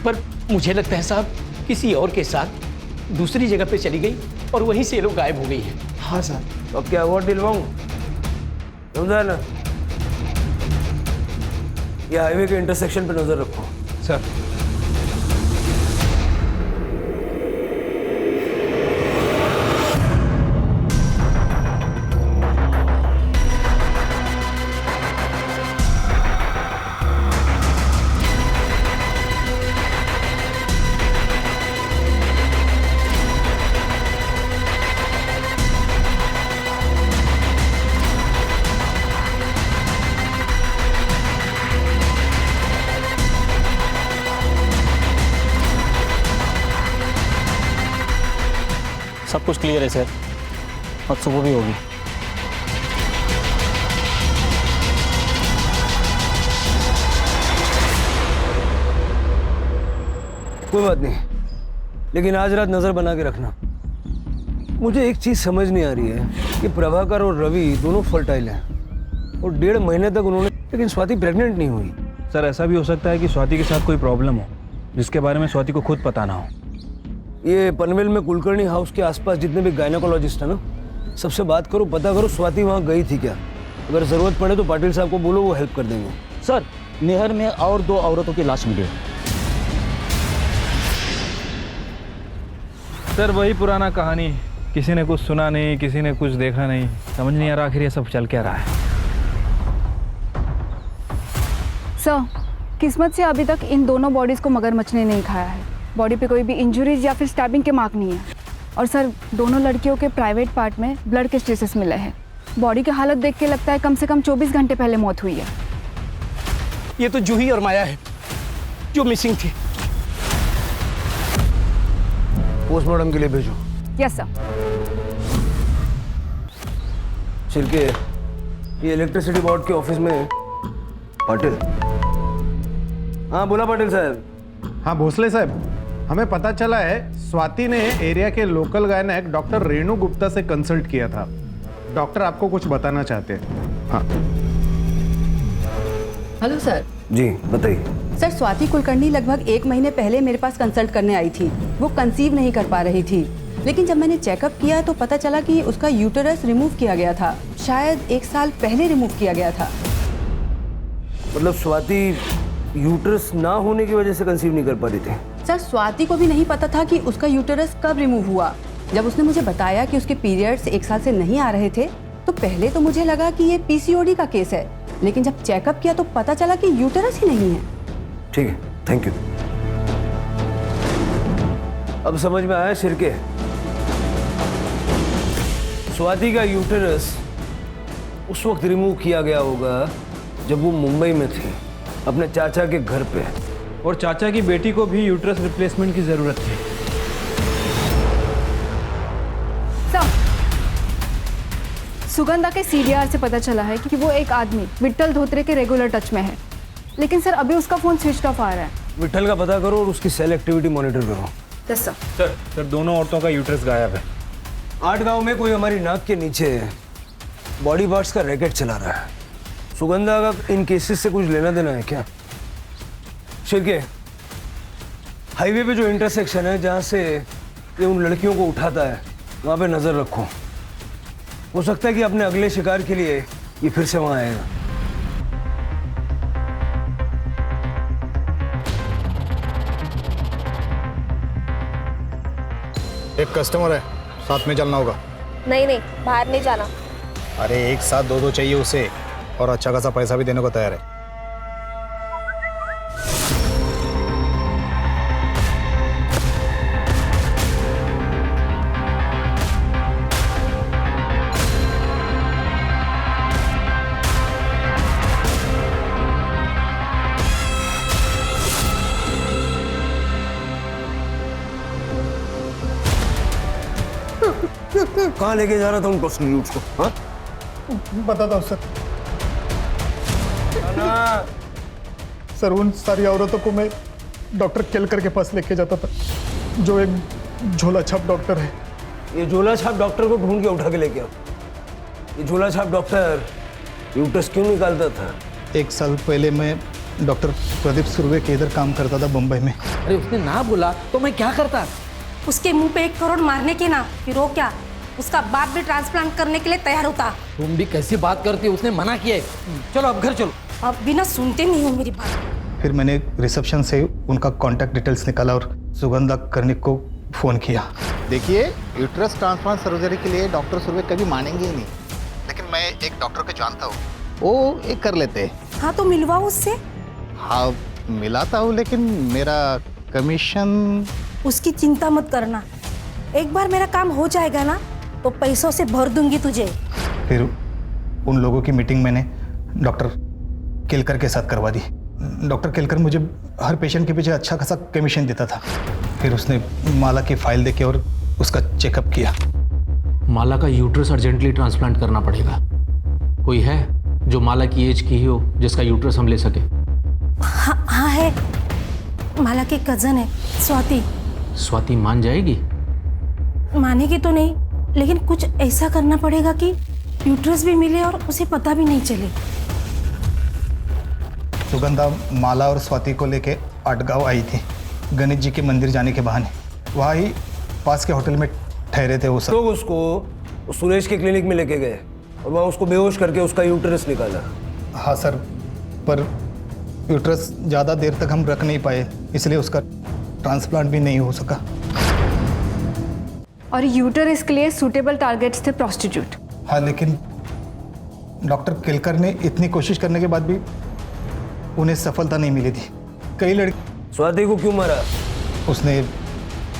पर मुझे लगता है साहब किसी और के साथ दूसरी जगह पे चली गई और वहीं से ये लोग गायब हो गई हैं। हाँ साहब। अब क्या हुआ दिलवाऊं? समझा ना? ये हाईवे के इंटरसेक्शन पे नजर रखो। सर। सब कुछ क्लियर है सर, और सुबह भी होगी। कोई बात नहीं, लेकिन आज रात नजर बना के रखना। मुझे एक चीज समझ नहीं आ रही है कि प्रभाकर और रवि दोनों फर्टाइल हैं और 1.5 महीने तक उन्होंने, लेकिन स्वाति प्रेग्नेंट नहीं हुई। सर ऐसा भी हो सकता है कि स्वाति के साथ कोई प्रॉब्लम हो जिसके बारे में स्वाति को खुद पता ना हो। ये पनवेल में कुलकर्णी हाउस के आसपास जितने भी गायनेकोलॉजिस्ट हैं ना, सबसे बात करो, पता करो स्वाति वहाँ गई थी क्या। अगर जरूरत पड़े तो पाटिल साहब को बोलो, वो हेल्प कर देंगे। सर नहर में और 2 औरतों की लाश मिली। सर वही पुराना कहानी, किसी ने कुछ सुना नहीं, किसी ने कुछ देखा नहीं, समझ नहीं आ रहा आखिर ये सब चल क्या रहा है। सर, किस्मत से अभी तक इन दोनों बॉडीज को मगरमच्छ ने नहीं खाया है। बॉडी पे कोई भी इंजरीज या फिर स्टैबिंग के मार्क नहीं है। और सर दोनों लड़कियों के प्राइवेट पार्ट में ब्लड के ट्रेसेस मिले हैं। बॉडी की हालत देख के लगता है कम से कम 24 घंटे पहले मौत हुई है। ये तो जूही और माया है जो मिसिंग थी। पोस्टमार्टम के लिए भेजो। Yes sir. छिलके, ये इलेक्ट्रिसिटी बोर्ड के ऑफिस में पाटिल। हाँ बोला पाटिल साहब। हाँ भोसले साहब, हमें पता चला है स्वाति ने एरिया के local gynaec doctor Renu Gupta से कंसल्ट किया था। डॉक्टर आपको कुछ बताना चाहते हैं। हाँ। Hello sir. जी बताइए। सर स्वाति कुलकर्णी लगभग 1 महीने पहले मेरे पास कंसल्ट करने आई थी। वो कंसीव नहीं कर पा रही थी, लेकिन जब मैंने चेकअप किया तो पता चला कि उसका यूटेरस रिमूव किया गया था। शायद 1 साल पहले रिमूव किया गया था। मतलब स्वाति यूट्रस ना होने की वजह से कंसीव नहीं कर पा रही थी? सर स्वाति को भी नहीं पता था कि उसका यूटेरस कब रिमूव हुआ। जब उसने मुझे बताया कि उसके पीरियड्स 1 साल से नहीं आ रहे थे तो पहले तो मुझे लगा कि ये पीसीओडी का केस है, लेकिन जब चेकअप किया तो पता चला कि यूटेरस ही नहीं है। ठीक है, थैंक यू। अब समझ में आया शिरके, स्वाति का यूटेरस उस वक्त रिमूव किया गया होगा जब वो मुंबई में थी, अपने चाचा के घर पे। और चाचा की बेटी को भी यूट्रस रिप्लेसमेंट की जरूरत थी। सर, सुगंधा के सीडीआर से पता चला है कि वो एक आदमी विट्ठल धोत्रे के रेगुलर टच में है, लेकिन सर अभी उसका फोन स्विच ऑफ आ रहा है। विट्ठल का पता करो और उसकी सेल एक्टिविटी मॉनिटर करो। Yes sir. सर दोनों औरतों का यूट्रस गायब है। 8 गांव में कोई हमारी नाक के नीचे बॉडी पार्ट्स का रैकेट चला रहा है। सुगंधा का इन केसेस से कुछ लेना देना है क्या? शिरके, हाईवे पे जो इंटरसेक्शन है जहाँ से ये उन लड़कियों को उठाता है, वहाँ पे नजर रखो। हो सकता है कि अपने अगले शिकार के लिए ये फिर से वहाँ आएगा। एक कस्टमर है, साथ में चलना होगा। नहीं नहीं, बाहर नहीं जाना। अरे एक साथ 2 चाहिए उसे, और अच्छा खासा पैसा भी देने को तैयार है। कहाँ लेके जा रहा था उन प्रोस्टिट्यूट्स को? हाँ बताता हूँ सर। सर उन सारी औरतों को मैं डॉक्टर केलकर के पास लेके जाता था, जो एक झोला छाप डॉक्टर है। ये झोला छाप डॉक्टर को ढूंढ के उठा के लेके आओ। ये झोला छाप डॉक्टर यूट्रस क्यों निकालता था? 1 साल पहले मैं डॉक्टर प्रदीप सुर्वे के इधर काम करता था बम्बई में। अरे उसने ना बोला तो मैं क्या करता? उसके मुंह पे 1 करोड़ मारने के ना, फिर वो क्या, उसका बाप भी ट्रांसप्लांट करने के लिए तैयार होता। तुम भी कैसी बात करती हो? उसने मना किया है। चलो अब घर चलो। अब बिना सुनते नहीं हो मेरी बात। फिर मैंने रिसेप्शन से उनका कॉन्टैक्ट डिटेल्स निकाला और सुगंधा कर्णिक को फ़ोन किया। देखिए, यूट्रस ट्रांसप्लांट सर्जरी के लिए डॉक्टर सुर्वे कभी मानेंगे ही नहीं, लेकिन मैं एक डॉक्टर को जानता हूँ, वो एक कर लेते हैं। हाँ तो मिलवाओ उससे। हाँ मिलाता हूँ, लेकिन मेरा कमीशन। उसकी चिंता मत करना, एक बार मेरा काम हो जाएगा ना तो पैसों से भर दूंगी तुझे। फिर उन लोगों की मीटिंग मैंने डॉक्टर केलकर के साथ करवा दी। डॉक्टर केलकर मुझे हर पेशेंट के पीछे अच्छा खासा कमीशन देता था। फिर उसने माला की फाइल देके और उसका चेकअप किया। माला का यूट्रस अर्जेंटली ट्रांसप्लांट करना पड़ेगा। कोई है जो माला की एज की ही हो, जिसका यूट्रस हम ले सके? हाँ है, माला की कजन है स्वाति। स्वाति मान जाएगी? मानेगी तो नहीं, लेकिन कुछ ऐसा करना पड़ेगा कि यूट्रस भी मिले और उसे पता भी नहीं चले। सुगंधा माला और स्वाति को लेके आटगांव आई थी गणेश जी के मंदिर जाने के बहाने। वहाँ ही पास के होटल में ठहरे थे वो सब। तो उसको सुरेश के क्लिनिक में लेके गए और वहाँ उसको बेहोश करके उसका यूट्रस निकाला। हाँ सर, पर यूट्रस ज़्यादा देर तक हम रख नहीं पाए, इसलिए उसका ट्रांसप्लांट भी नहीं हो सका। और यूट्रस के लिए सूटेबल टारगेट्स थे प्रोस्टिट्यूट। हाँ, लेकिन डॉक्टर केलकर ने इतनी कोशिश करने के बाद भी उन्हें सफलता नहीं मिली थी। कई लड़की। स्वाति को क्यों मारा? उसने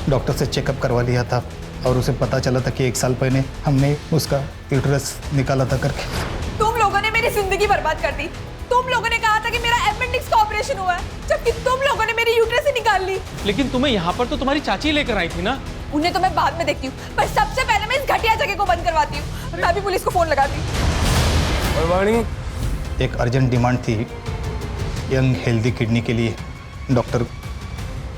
डॉक्टर से चेकअप करवा लिया था और उसे पता चला था कि 1 साल पहले हमने उसका यूट्रस निकाला था करके। तुम लोगों ने मेरी जिंदगी बर्बाद कर दी। तुम लोगों ने कहा था कि मेरा अपेंडिक्स का ऑपरेशन हुआ है, जबकि तुम लोगों ने मेरी यूट्रस ही निकाल ली। लेकिन तुम्हें यहाँ पर तो तुम्हारी चाची लेकर आई थी ना? उन्हें तो मैं बाद में देखती हूँ, पर सबसे पहले मैं इस घटिया जगह को बंद करवाती हूँ। मैं भी पुलिस को फोन लगाती हूँ। और वाणी, एक अर्जेंट डिमांड थी यंग हेल्दी किडनी के लिए डॉक्टर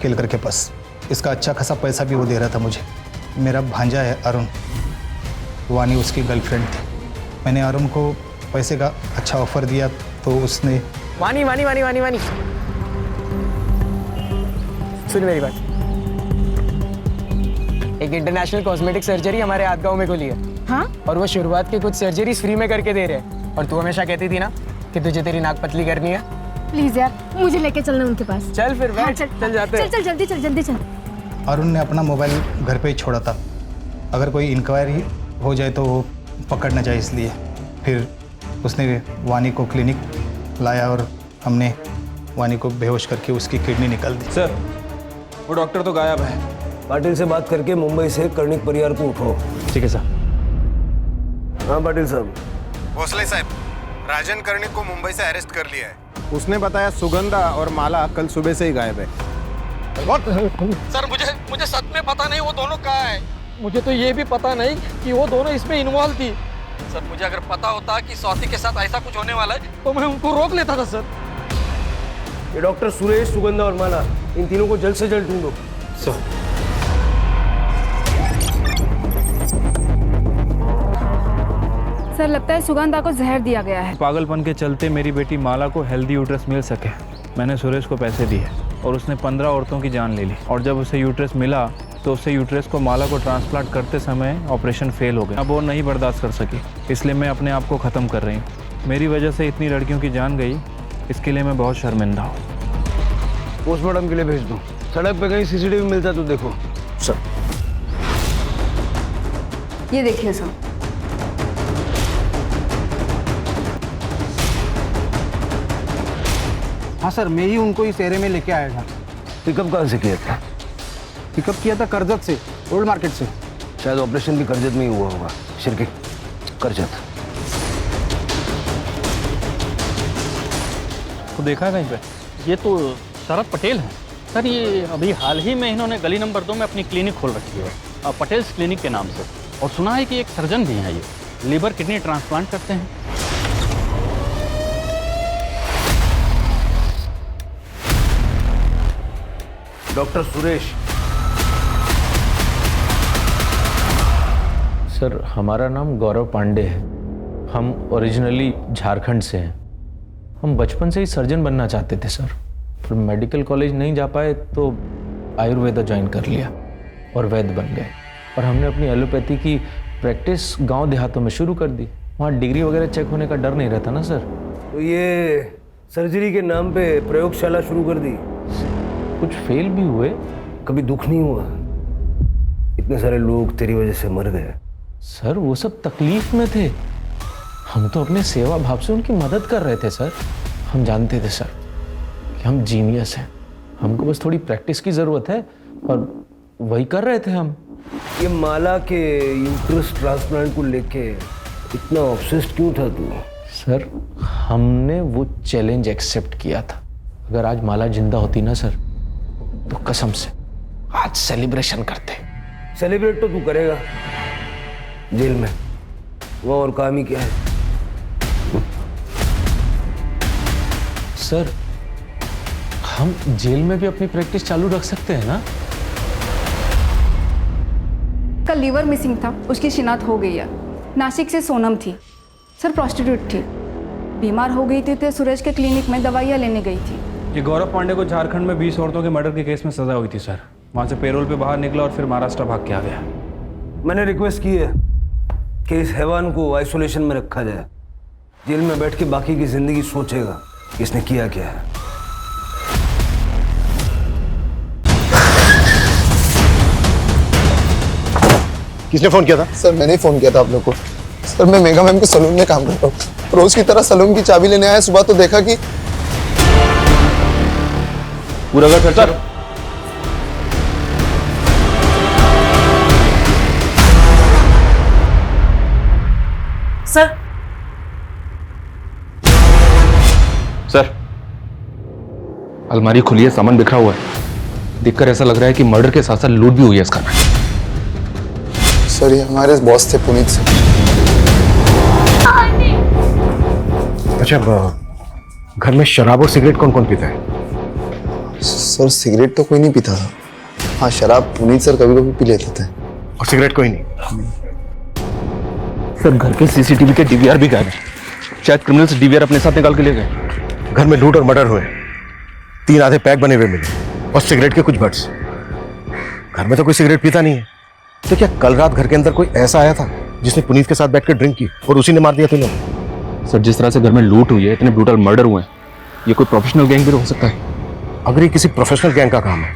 केलकर के पास। इसका अच्छा खासा पैसा भी वो दे रहा था मुझे। मेरा भांजा है अरुण, वानी उसकी गर्लफ्रेंड थी। मैंने अरुण को पैसे का अच्छा ऑफर दिया तो उसने। वानी वानी वानी वानी वानी सुन मेरी बात। एक इंटरनेशनल कॉस्मेटिक सर्जरी हमारे आदगांव में खुली है। हाँ? और वो शुरुआत के कुछ सर्जरीज फ्री में करके दे रहे हैं। और तू हमेशा कहती थी ना कि तुझे तेरी नाक पतली करनी है। प्लीज यार, मुझे लेके चलना उनके पास। चल फिर बैठ। हाँ, चल जाते हैं। चल जल्दी चल जल्दी चल। अरुण ने अपना मोबाइल घर पे ही छोड़ा था, अगर कोई इंक्वायरी हो जाए तो वो पकड़ ना जाए, इसलिए। फिर उसने वानी को क्लिनिक लाया और हमने वानी को बेहोश करके उसकी किडनी निकाल दी। सर, वो डॉक्टर तो गायब है। पाटिल से बात करके मुंबई से कर्णिक परिवार को उठाओ। ठीक है सर। हाँ पाटिल साहब। भोसले साहब, राजन कर्णिक को मुंबई से अरेस्ट कर लिया है। उसने बताया सुगंधा और माला कल सुबह से ही गायब है। सर मुझे सच में पता नहीं वो दोनों कहाँ है। मुझे तो ये भी पता नहीं कि वो दोनों इसमें इन्वॉल्व थी। सर मुझे अगर पता होता कि स्वाति के साथ ऐसा कुछ होने वाला है तो मैं उनको रोक लेता था सर। ये डॉक्टर सुरेश, सुगंधा और माला, इन तीनों को जल्द से जल्द ढूंढो। सर सर लगता है सुगंधा को जहर दिया गया है। पागलपन के चलते मेरी बेटी माला को हेल्दी यूट्रस मिल सके, मैंने सुरेश को पैसे दिए और उसने 15 औरतों की जान ले ली। और जब उसे यूट्रस मिला तो उससे यूट्रस को माला को ट्रांसप्लांट करते समय ऑपरेशन फेल हो गया। अब वो नहीं बर्दाश्त कर सकी, इसलिए मैं अपने आप को ख़त्म कर रही हूँ। मेरी वजह से इतनी लड़कियों की जान गई, इसके लिए मैं बहुत शर्मिंदा हूँ। पोस्टमार्टम के लिए भेज दो। सड़क पे कहीं सीसीटीवी मिलता तो देखो। सर ये देखिए सर। हाँ सर, मैं ही उनको इस एरिया में लेके आया था। पिकअप कहाँ से किया था? पिकअप किया था करजत से, ओल्ड मार्केट से। शायद ऑपरेशन भी करजत में ही हुआ होगा। शिरके करजत। तो देखा है कहीं पे? ये तो शरद पटेल हैं सर। ये अभी हाल ही में इन्होंने गली नंबर 2 में अपनी क्लिनिक खोल रखी है, पटेल्स क्लिनिक के नाम से। और सुना है कि एक सर्जन भी हैं, ये लीवर किडनी ट्रांसप्लांट करते हैं। डॉक्टर सुरेश। सर हमारा नाम गौरव पांडे है। हम ओरिजिनली झारखंड से हैं। हम बचपन से ही सर्जन बनना चाहते थे सर, पर मेडिकल कॉलेज नहीं जा पाए तो आयुर्वेदा ज्वाइन कर लिया और वैद्य बन गए। और हमने अपनी एलोपैथी की प्रैक्टिस गांव देहातों में शुरू कर दी। वहाँ डिग्री वगैरह चेक होने का डर नहीं रहता ना सर। तो ये सर्जरी के नाम पे प्रयोगशाला शुरू कर दी? कुछ फेल भी हुए। कभी दुख नहीं हुआ? इतने सारे लोग तेरी वजह से मर गए। सर वो सब तकलीफ में थे, हम तो अपने सेवा भाव से उनकी मदद कर रहे थे सर। हम जानते थे सर कि हम जीनियस हैं, हमको बस थोड़ी प्रैक्टिस की ज़रूरत है और वही कर रहे थे हम। ये माला के यूट्रस ट्रांसप्लांट को लेके इतना ऑब्सेस्ड क्यों था तू? सर हमने वो चैलेंज एक्सेप्ट किया था। अगर आज माला जिंदा होती ना सर, तो कसम से आज सेलिब्रेशन करते। सेलिब्रेट तो तू करेगा जेल में, वो और काम ही क्या है? सर हम जेल में भी अपनी प्रैक्टिस चालू रख सकते हैं ना? कल लीवर मिसिंग था, उसकी शिनाख्त हो गई है। नासिक से सोनम थी सर, प्रोस्टिट्यूट थी, बीमार हो गई थी तो सुरेश के क्लिनिक में दवाइयाँ लेने गई थी। ये गौरव पांडे को झारखंड में 20 औरतों के मर्डर के केस में सजा हुई थी सर। वहाँ से पेरोल पे बाहर निकला और फिर महाराष्ट्र भाग के आ गया। मैंने रिक्वेस्ट की है कि इस हैवान को आइसोलेशन में रखा जाए। जेल में बैठ के बाकी की जिंदगी सोचेगा कि इसने किया क्या है। किसने फोन किया था? सर मैंने ही फोन किया था आप लोग को। सर मैं मेगा मैम के सलून में काम करता हूँ। रोज की तरह सलून की चाबी लेने आया। सुबह तो देखा कि पूरा घर खर्चा। सर सर अलमारी खुली है, सामान बिखरा हुआ है। देखकर ऐसा लग रहा है कि मर्डर के साथ साथ लूट भी हुई है इसका। सर ये हमारे बॉस थे पुनीत से। अच्छा घर में शराब और सिगरेट कौन कौन पीता है? सर सिगरेट तो कोई नहीं पीता था। हाँ शराब पुनीत सर कभी कभी पी लेते थे। और सिगरेट कोई नहीं? सर घर के सीसीटीवी के डीवीआर भी गायब है। शायद क्रिमिनल्स डीवीआर अपने साथ निकाल के ले गए। घर में लूट और मर्डर हुए, 3 आधे पैक बने हुए मिले और सिगरेट के कुछ बट्स। घर में तो कोई सिगरेट पीता नहीं है, तो क्या कल रात घर के अंदर कोई ऐसा आया था जिसने पुनीत के साथ बैठकर ड्रिंक की और उसी ने मार दिया तुम्हें? सर जिस तरह से घर में लूट हुई है, इतने ब्रूटल मर्डर हुए हैं, ये कोई प्रोफेशनल गैंग भी हो सकता है। अगर ये किसी प्रोफेशनल गैंग का काम है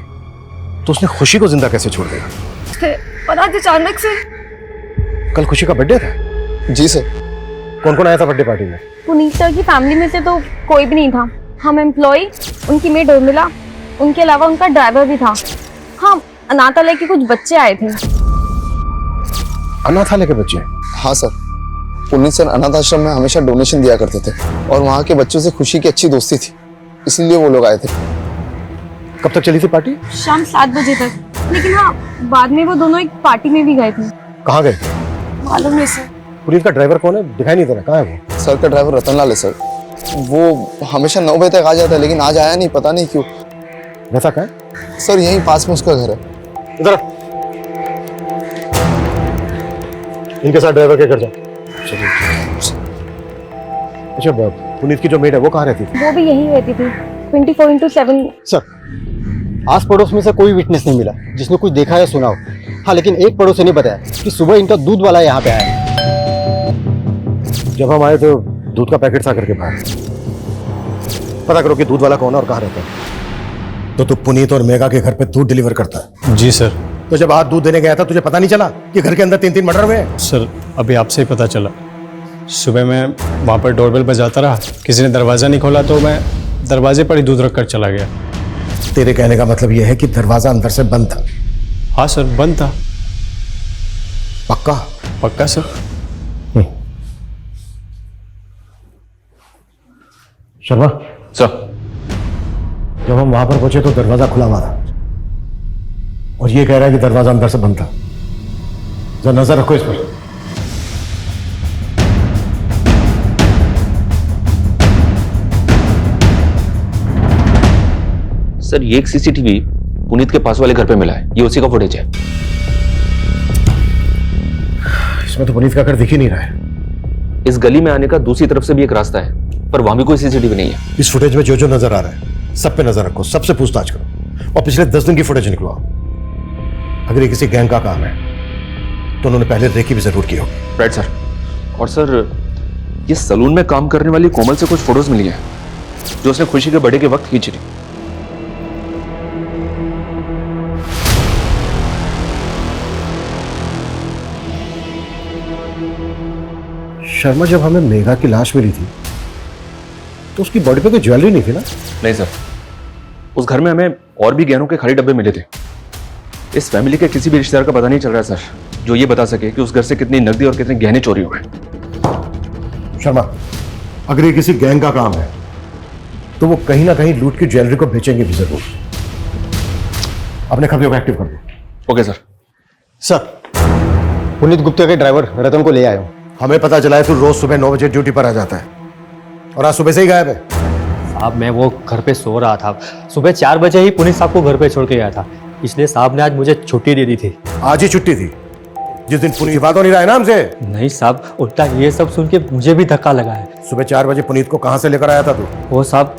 तो उसने खुशी को जिंदा कैसे छोड़ दिया? और आज अचानक से कल खुशी का बर्थडे था? जी सर। कौन कौन आया था बर्थडे पार्टी में? पुनीत सर की फैमिली में से तो कोई भी नहीं था। हम एम्प्लॉय, उनकी मेड उर्मिला, उनके अलावा उनका ड्राइवर भी था। हाँ अनाथालय के कुछ बच्चे आए थे। अनाथालय के बच्चे? हाँ सर, पुनीत सर अनाथ आश्रम में हमेशा डोनेशन दिया करते थे और वहाँ के बच्चों से खुशी की अच्छी दोस्ती थी, इसलिए वो लोग आए थे। कब तक चली थी पार्टी? शाम 7 बजे तक। लेकिन हाँ बाद में वो दोनों एक पार्टी में भी गए थे। कहाँ गए? मालूम नहीं सर। पुनीत का ड्राइवर कौन है? दिखाई नहीं दे रहा, कहाँ है वो? सर का ड्राइवर रतनलाल है सर। वो हमेशा 9 बजे तक आ जाता है, लेकिन आज आया नहीं, पता नहीं क्यों। रहता कहाँ है? सर यहीं पास में उसका घर है। इधर इनके साथ ड्राइवर के घर जाओ। अच्छा पुनीत की जो मेड है वो कहाँ रहती थी? वो भी यहीं रहती थी 24/7। सर आस पड़ोस में से कोई विटनेस नहीं मिला जिसने कुछ देखा या सुना हो। हाँ लेकिन एक पड़ोसी ने बताया कि सुबह इनका दूध वाला यहाँ पे आया। जब हम आए तो दूध का पैकेट सा करके बाहर। पता करो कि दूध वाला कौन है और कहाँ रहता है। तो तू पुनीत और मेगा के घर पे दूध डिलीवर करता है? जी सर। तो जब आज दूध देने गया था तुझे पता नहीं चला कि घर के अंदर 3-3 मर्डर हुए हैं? सर अभी आपसे ही पता चला। सुबह मैं वहाँ पर डोरबेल बजाता रहा, किसी ने दरवाज़ा नहीं खोला तो मैं दरवाजे पर ही दूध रख कर चला गया। तेरे कहने का मतलब यह है कि दरवाजा अंदर से बंद था? हाँ सर बंद था। पक्का? पक्का सर। शर्मा सर, जब हम वहां पर पहुंचे तो दरवाजा खुला हुआ था और ये कह रहा है कि दरवाजा अंदर से बंद था। जरा नजर रखो इस पर। सर ये एक सीसीटीवी पुनीत के पास वाले घर पे मिला है, ये उसी का फुटेज है। इसमें तो पुनीत का घर दिख ही नहीं रहा है। इस गली में आने का दूसरी तरफ से भी एक रास्ता है, पर वहां भी कोई सीसीटीवी नहीं है। इस फुटेज में जो जो नजर आ रहा है सब पे नजर रखो, सबसे पूछताछ करो और पिछले 10 दिन की फुटेज निकलवाओ। अगर ये किसी गैंग का काम है तो उन्होंने पहले रेकी भी जरूर की होगी। Right sir. और सर, ये सलून में काम करने वाली कोमल से कुछ फोटोज मिली हैं जो उसने खुशी के बर्थडे के वक्त खींची थी। शर्मा, जब हमें मेघा की लाश मिली थी तो उसकी बॉडी पे कोई ज्वेलरी नहीं थी ना? नहीं सर, उस घर में हमें और भी गहनों के खाली डब्बे मिले थे। इस फैमिली के किसी भी रिश्तेदार का पता नहीं चल रहा है सर, जो ये बता सके कि उस घर से कितनी नकदी और कितने गहने चोरी हुए। शर्मा, अगर ये किसी गैंग का काम है तो वो कहीं ना कहीं लूट की ज्वेलरी को बेचेंगे भी जरूर। अपने खबरों को एक्टिव कर दो। Okay sir. Sir, Puneet Gupta के ड्राइवर रतन को ले आया हूं। हमें पता चला है तू रोज सुबह 9 बजे ड्यूटी पर आ जाता है और आज सुबह से ही गायब है। साहब, मैं वो घर पे सो रहा था। सुबह 4 बजे ही पुनीत साहब को घर पे छोड़ के गया था, इसलिए साहब ने आज मुझे छुट्टी दे दी थी। आज ही छुट्टी थी जिस दिन पुनीत बात हो नहीं रहा है ना हमसे? नहीं साहब, उल्टा ये सब सुन के मुझे भी धक्का लगा है। सुबह 4 बजे पुनीत को कहां से लेकर आया था तू? वो साहब,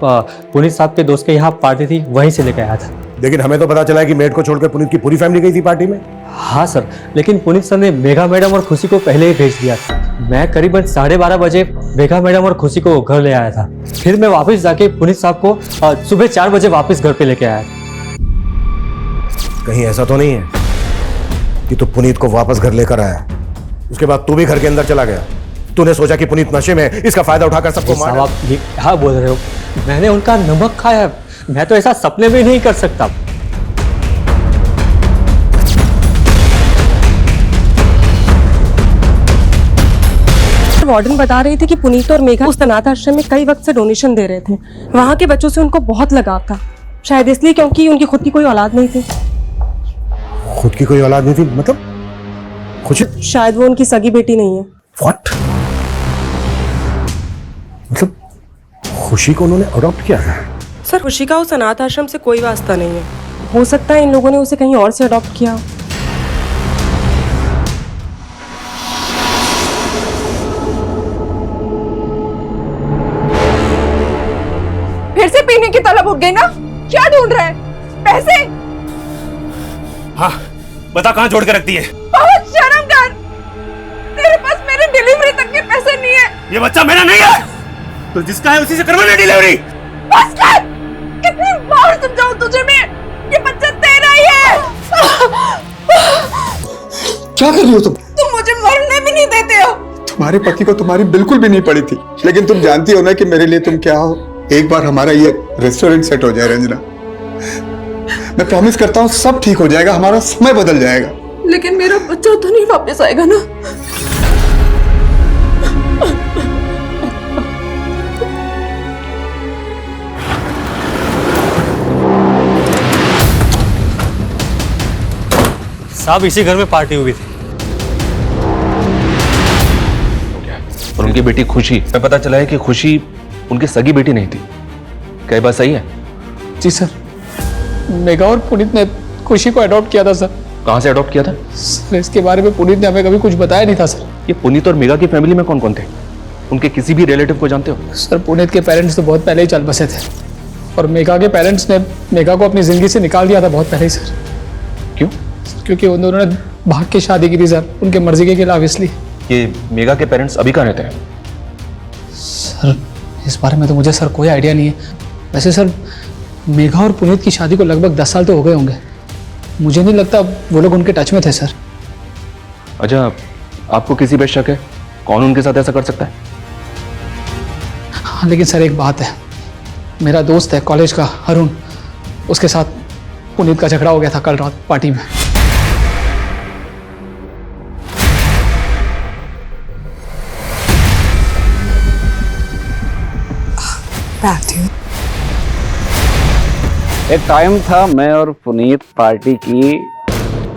पुनीत साहब के दोस्त के यहाँ पार्टी थी, वहीं से लेकर आया था। लेकिन हमें तो पता चला है कि मेड को छोड़कर पुनीत की पूरी फैमिली गई थी पार्टी में। हाँ सर, लेकिन पुनीत सर ने मेघा मैडम और खुशी को पहले ही भेज दिया था। मैं करीबन 12:30 बजे मेघा मैडम और खुशी को घर ले आया था। फिर मैं वापस जाके पुनीत साहब को सुबह 4 बजे वापस घर पे लेके आया। कहीं ऐसा तो नहीं है कि तू पुनीत को वापस घर लेकर आया, उसके बाद तू भी घर के अंदर चला गया? तूने सोचा कि पुनीत नशे में इसका फायदा उठाकर सबको मार? आप ये क्या बोल रहे हो? मैंने उनका नमक खाया, मैं तो ऐसा सपने में नहीं कर सकता। वार्डन बता रही थी कि पुनीत और मेघा उस अनाथ आश्रम में कई वक्त से डोनेशन दे रहे थे। वहाँ के बच्चों से उनको बहुत लगाव था, शायद इसलिए क्योंकि उनकी खुद की कोई औलाद नहीं थी। खुद की कोई औलाद नहीं थी मतलब? खुशी? शायद वो उनकी सगी बेटी नहीं है। What? मतलब खुशी को उन्होंने अडॉप्ट किया था? सर, खुशी का उस अनाथ आश्रम से कोई वास्ता नहीं है। हो सकता है इन लोगों ने उसे कहीं और से अडॉप्ट किया। फिर से पीने की तलब उठ गई ना? क्या ढूंढ रहा है? पैसे? हाँ, बता कहाँ जोड़ के रखती है? बहुत शर्म कर, तेरे पास मेरे डिलीवरी तक के पैसे नहीं है। ये बच्चा मेरा नहीं है, तो जिसका है उसी से करवाना डिलीवरी। बस कर, कितनी बार समझाऊं तुझे मैं, ये बच्चा तेरा ही है। क्या कर रही हो तुम? तुम मुझे मरने भी नहीं देते हो। तुम्हारे पति को तुम्हारी बिल्कुल भी नहीं पड़ी थी, लेकिन तुम जानती हो ना कि मेरे लिए तुम क्या हो। एक बार हमारा ये रेस्टोरेंट सेट हो जाए रंजना, मैं प्रॉमिस करता हूँ सब ठीक हो जाएगा, हमारा समय बदल जाएगा। लेकिन मेरा बच्चा तो नहीं वापस आएगा ना? साहब, इसी घर में पार्टी हुई थी और उनकी बेटी खुशी, मैं पता चला है कि खुशी उनकी सगी बेटी नहीं थी। क्या ये बात सही है? जी सर, मेघा और पुनीत ने खुशी को अडॉप्ट किया था सर। कहाँ से अडॉप्ट किया था? सर, इसके बारे में पुनीत ने हमें कभी कुछ बताया नहीं था सर। ये पुनीत और मेघा की फैमिली में कौन कौन थे? उनके किसी भी रिलेटिव को जानते हो? सर, पुनीत के पेरेंट्स तो बहुत पहले ही चल बसे थे और मेघा के पेरेंट्स ने मेघा को अपनी जिंदगी से निकाल दिया था बहुत पहले ही सर। क्यों? क्योंकि उन दोनों ने भाग के शादी की थी सर, उनके मर्जी के खिलाफ। इसलिए ये मेघा के पेरेंट्स अभी कहाँ रहते हैं? सर, इस बारे में तो मुझे सर कोई आइडिया नहीं है। वैसे सर, मेघा और पुनीत की शादी को लगभग 10 साल तो हो गए होंगे। मुझे नहीं लगता वो लोग उनके टच में थे सर। अच्छा, आपको किसी पे शक है? कौन उनके साथ ऐसा कर सकता है? हाँ, लेकिन सर एक बात है, मेरा दोस्त है कॉलेज का अरुण, उसके साथ पुनीत का झगड़ा हो गया था कल रात पार्टी में। एक टाइम था मैं और पुनीत पार्टी की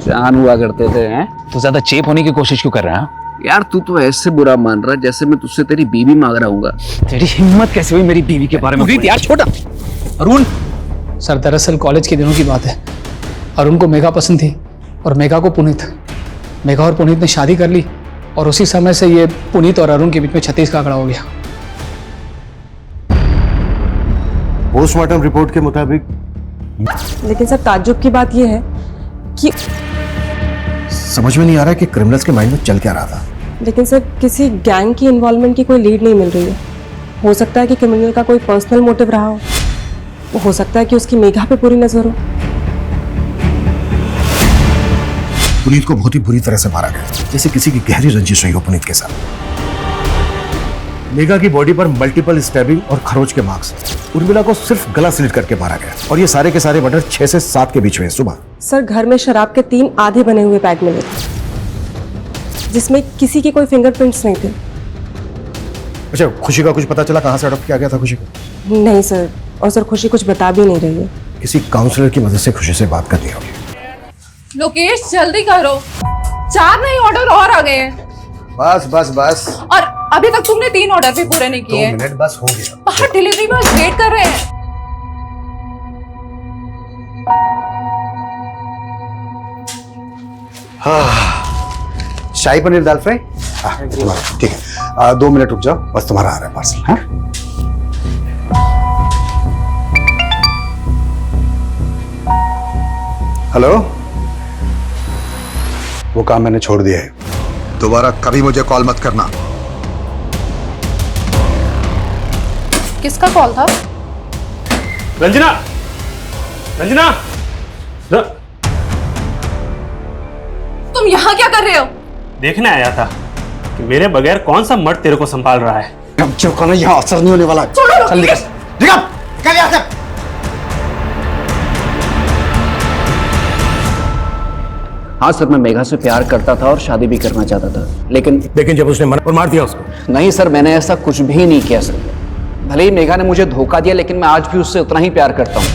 जान हुआ करते थे। हैं तो ज्यादा चेप होने की कोशिश क्यों कर रहा है? यार, तू तो ऐसे बुरा मान रहा जैसे मैं तुझसे तेरी बीवी मांग रहा हूँ। तेरी हिम्मत कैसे हुई मेरी बीवी के बारे में? यार छोटा अरुण। सर, दरअसल कॉलेज के दिनों की बात है। अरुण को मेघा पसंद थी और मेघा को पुनीत। मेघा और पुनीत ने शादी कर ली और उसी समय से ये पुनीत और अरुण के बीच में 36 का आंकड़ा हो गया। पोस्टमार्टम रिपोर्ट के मुताबिक। लेकिन सर ताज्जुब की बात यह है कि समझ में नहीं आ रहा कि क्रिमिनल्स के माइंड में चल क्या रहा था। लेकिन सर किसी गैंग की इन्वॉल्वमेंट की कोई लीड नहीं मिल रही है। हो सकता है कि क्रिमिनल का कोई पर्सनल मोटिव रहा हो सकता है कि उसकी मेघा पे पूरी नजर हो। पुनीत को बहुत ही बुरी तरह से मारा गया, जैसे किसी की गहरी रंजिश हुई हो पुनीत के साथ। मेघा की बॉडी पर मल्टीपल स्टैबिंग और खरोच के मार्क्स। उर्मिला को सिर्फ गला स्लिट करके मारा गया और ये सारे के सारे मर्डर 6 से 7 के बीच हुए सुबह। सर घर में शराब के 3 आधे बने हुए पैक मिले थे जिसमें किसी के कोई फिंगरप्रिंट्स नहीं थे। अच्छा, खुशी का कुछ पता चला कहाँ से अडॉप्ट किया गया था खुशी को? नहीं सर, और सर खुशी कुछ बता भी नहीं रही है। किसी काउंसलर की मदद से खुशी से बात करनी होगी। लोकेश जल्दी करो, 4 नए ऑर्डर और आ गए हैं। बस बस बस। और अभी तक तुमने 3 ऑर्डर भी पूरे नहीं किए। 2 मिनट बस हो गया। बाहर डिलीवरी बॉय वेट कर रहे हैं। हाँ, शाही पनीर दाल फ्राई। ठीक है, 2 मिनट रुक जाओ, बस तुम्हारा आ रहा है पार्सल। हाँ, हेलो। वो काम मैंने छोड़ दिया है, दोबारा कभी मुझे कॉल मत करना। किसका कॉल था? रंजना, रंजना, तुम यहाँ क्या कर रहे हो? देखने आया था कि मेरे बगैर कौन सा मर्द तेरे को संभाल रहा है। अब जो कहना यहाँ असर नहीं होने वाला। चल निकल, निकल यहाँ से। हाँ सर, मैं मेघा से प्यार करता था और शादी भी करना चाहता था, लेकिन जब उसने मना और मार दिया उसको। नहीं सर, मैंने ऐसा कुछ भी नहीं किया सर। भले ही मेघा ने मुझे धोखा दिया, लेकिन मैं आज भी उससे उतना ही प्यार करता हूँ।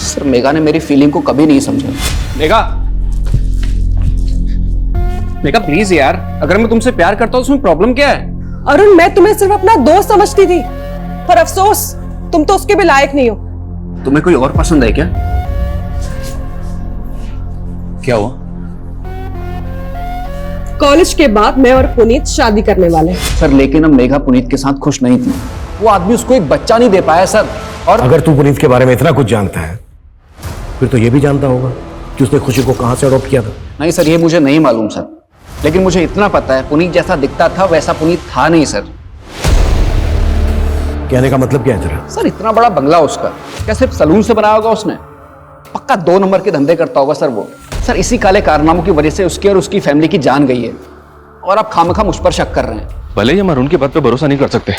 सर, मेघा ने मेरी फीलिंग को कभी नहीं समझा। मेघा, मेघा प्लीज यार, अगर मैं तुमसे प्यार करता हूँ उसमें प्रॉब्लम क्या है? अरुण, मैं तुम्हें सिर्फ अपना दोस्त समझती थी, पर अफसोस तुम तो उसके भी लायक नहीं हो। तुम्हें कोई और पसंद है क्या? क्या हुआ? कॉलेज के बाद मैं और पुनीत शादी करने वाले हैं। सर, लेकिन अब मेघा पुनीत के साथ खुश नहीं थी। वो आदमी उसको एक बच्चा नहीं दे पाया सर। और अगर तू पुनीत के बारे में इतना कुछ जानता है, फिर तो ये भी जानता होगा कि उसने खुशी को कहां से अडॉप्ट किया था। नहीं सर, ये मुझे नहीं मालूम सर, लेकिन मुझे इतना पता है पुनीत जैसा दिखता था वैसा पुनीत था नहीं सर। कहने का मतलब क्या है तेरा? सर, इतना बड़ा बंगला उसका, क्या सिर्फ सलून से बनाया होगा उसने? पक्का 2 नंबर के धंधे करता होगा सर वो। सर, इसी काले कारनामों की वजह से उसकी और उसकी फैमिली की जान गई है, और आप खामखा मुझ पर शक कर रहे हैं। भले ही हम अरुण की बात पे भरोसा नहीं कर सकते,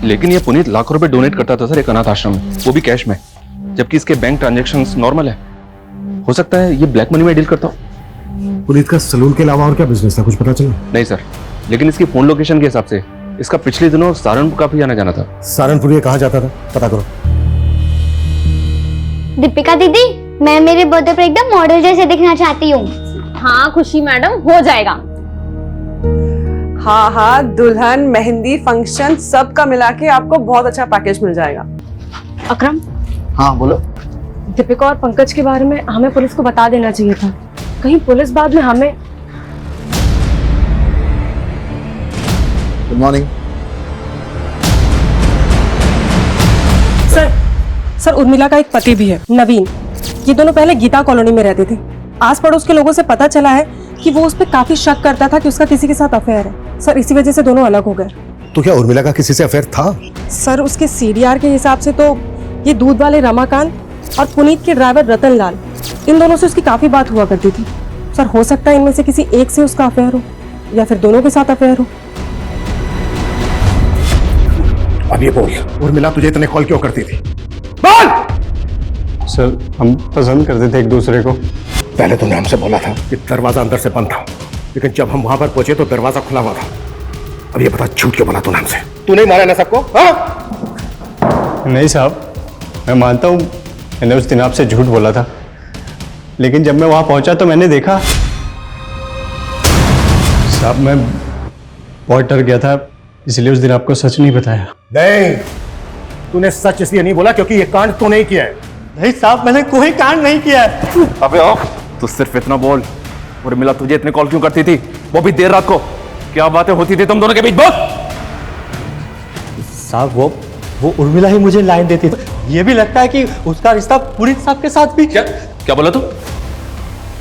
लेकिन ये पुनीत लाखों रुपए डोनेट करता था सर एक अनाथ आश्रम में, वो भी कैश में, जबकि इसके बैंक ट्रांजैक्शंस नॉर्मल है। हो सकता है ये ब्लैक मनी में डील करता हो। पुनीत का सलून के अलावा और क्या बिजनेस था, कुछ पता चला? नहीं सर, लेकिन इसकी फोन लोकेशन के हिसाब से इसका पिछले दिनों सहारनपुर काफी आना जाना था। सहारनपुर ये कहाँ जाता था, पता करो। दीपिका दीदी, मैं मेरे बर्थडे पर एकदम मॉडल जैसे दिखना चाहती हूँ। हाँ खुशी मैडम, हो जाएगा। हाँ हाँ, दुल्हन, मेहंदी, फंक्शन सब का मिला के आपको बहुत अच्छा पैकेज मिल जाएगा। अकरम। हाँ बोलो। दीपिका और पंकज के बारे में हमें पुलिस को बता देना चाहिए था, कहीं पुलिस बाद में हमें। गुड मॉर्निंग सर, उर्मिला का एक पति भी है, नवीन। ये दोनों पहले गीता कॉलोनी में रहते थे। आस पड़ोस के लोगों से पता चला है कि वो उस पर काफी शक करता था कि उसका किसी के साथ अफेयर है। सर, इसी वजह से दोनों अलग हो गए। तो क्या उर्मिला का किसी से अफेयर था? सर, उसके सीडीआर के हिसाब से तो ये दूध वाले रमाकांत और पुनीत के ड्राइवर रतन लाल, इन दोनों से उसकी काफी बात हुआ करती थी। सर, हो सकता है इनमें से किसी एक से उसका अफेयर हो, या फिर दोनों के साथ अफेयर हो। अब ये बोल, उर्मिला तुझे इतने कॉल क्यों करती थी? सर, हम पसंद करते थे एक दूसरे को। पहले तूने हमसे बोला था कि दरवाजा अंदर से बंद था, लेकिन जब हम वहां पर पहुंचे तो दरवाजा खुला हुआ था। अब ये बता, झूठ क्यों बोला तूने हमसे? तू नहीं मारा ना सबको? नहीं साहब, मैं मानता हूँ मैंने उस दिन आपसे झूठ बोला था, लेकिन जब मैं वहां पहुंचा तो मैंने देखा। साहब, मैं बहुत डर गया था, इसलिए उस दिन आपको सच नहीं बताया। नहीं, तूने सच इसलिए नहीं बोला क्योंकि ये कांड तूने ही किया है। नहीं साहब, मैंने कोई कांड नहीं किया है। अबे आओ, तू सिर्फ इतना बोल। उर्मिला तुझे इतने कॉल क्यों करती थी, वो भी देर रात को? क्या बातें होती थी तुम दोनों के बीच, बोल। साहब वो उर्मिला ही मुझे लाइन देती थी। ये भी लगता है कि उसका रिश्ता पुनीत साहब के साथ भी। क्या बोला तू?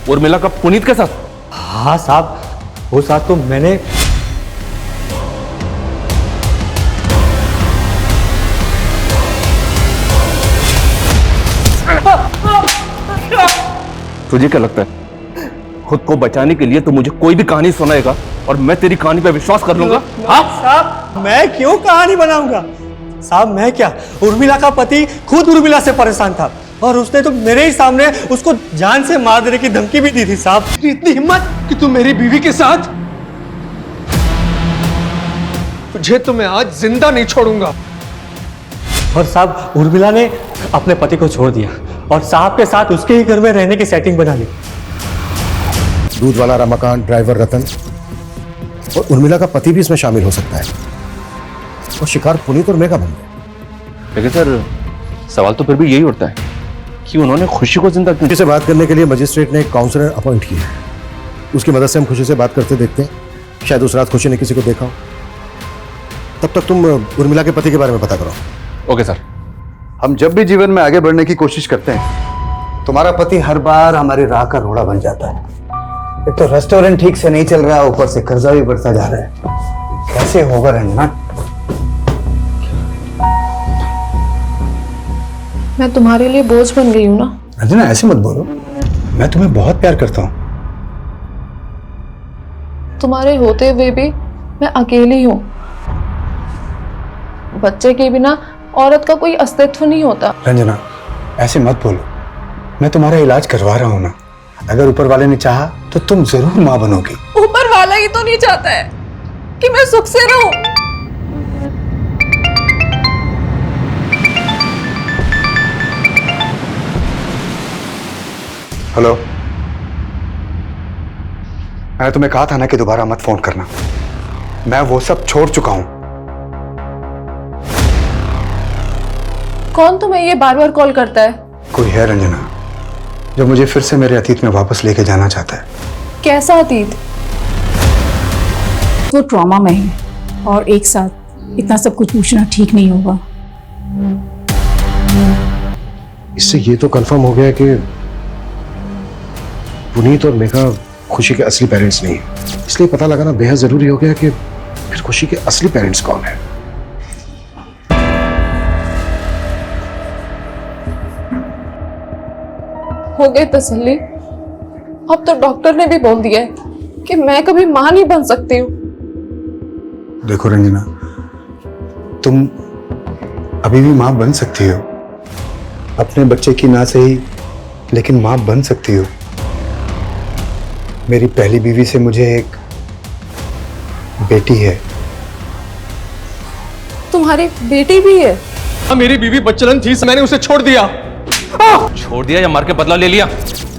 उर्मिला का पुनीत के साथ? हाँ साहब, वो साथ तो मैंने। तुझे क्या लगता है खुद को बचाने के लिए तू मुझे कोई भी कहानी सुनाएगा और मैं तेरी कहानी पे विश्वास कर लूंगा? हाँ साहब, मैं क्यों कहानी बनाऊंगा? साहब मैं क्या, उर्मिला का पति खुद उर्मिला से परेशान था और उसने तो मेरे ही सामने उसको जान से मार देने की धमकी भी दी थी। साहब इतनी हिम्मत कि तू मेरी बीवी के साथ? तुझे तो मैं आज जिंदा नहीं छोड़ूंगा। और साहब उर्मिला ने अपने पति को छोड़ दिया और साहब के साथ उसके ही घर में रहने की सेटिंग बना ली। दूध वाला रमाकांत, ड्राइवर रतन और उर्मिला का पति भी इसमें शामिल हो सकता है। और शिकार पुनीत और मेघा बन गए। लेकिन सर सवाल तो फिर भी यही उठता है कि उन्होंने खुशी को जिंदा क्यों? खुशी से बात करने के लिए मजिस्ट्रेट ने एक काउंसलर अपॉइंट किया है। उसकी मदद से हम खुशी से बात करते देखते हैं। शायद उस रात खुशी ने किसी को देखा हो। तब तक तुम उर्मिला के पति के बारे में पता करो। Okay sir. हम जब भी जीवन में आगे बढ़ने की कोशिश करते हैं, तुम्हारा पति हर बार हमारी राह का रोड़ा बन जाता है। एक तो रेस्टोरेंट ठीक से नहीं चल रहा, ऊपर से कर्जा भी बढ़ता जा रहा है। कैसे होगा रंजना? मैं तुम्हारे लिए बोझ बन गई हूँ ना? रंजना ऐसे मत बोलो, मैं तुम्हें बहुत प्यार करता हूँ। तुम्हारे होते हुए भी मैं अकेली हूँ। बच्चे के बिना औरत का कोई अस्तित्व नहीं होता। रंजना ऐसे मत बोलो, मैं तुम्हारा इलाज करवा रहा हूँ ना। अगर ऊपर वाले ने चाहा तो तुम जरूर माँ बनोगी। ऊपर वाला ही तो नहीं चाहता है कि मैं सुख से रहूं। हेलो, मैंने तुम्हें कहा था ना कि दोबारा मत फोन करना। मैं वो सब छोड़ चुका हूं। कौन तुम्हें ये बार बार कॉल करता है? कोई है रंजना जो मुझे फिर से मेरे अतीत में वापस लेके जाना चाहता है। कैसा अतीत? वो ट्रॉमा में है और एक साथ इतना सब कुछ पूछना ठीक नहीं होगा। इससे ये तो कंफर्म हो गया कि पुनीत और मेघा खुशी के असली पेरेंट्स नहीं है। इसलिए पता लगाना बेहद जरूरी हो गया कि फिर खुशी के असली पेरेंट्स कौन है। हो गई तसल्ली। अब तो डॉक्टर ने भी बोल दिया है कि मैं कभी मां नहीं बन सकती हूँ। देखो रंजना, तुम अभी भी मां बन सकती हो। अपने बच्चे की ना सही, लेकिन मां बन सकती हो। मेरी पहली बीवी से मुझे एक बेटी है। तुम्हारी बेटी भी है? मेरी बीवी बच्चलन थी, मैंने उसे छोड़ दिया। छोड़ दिया या मार के बदला ले लिया?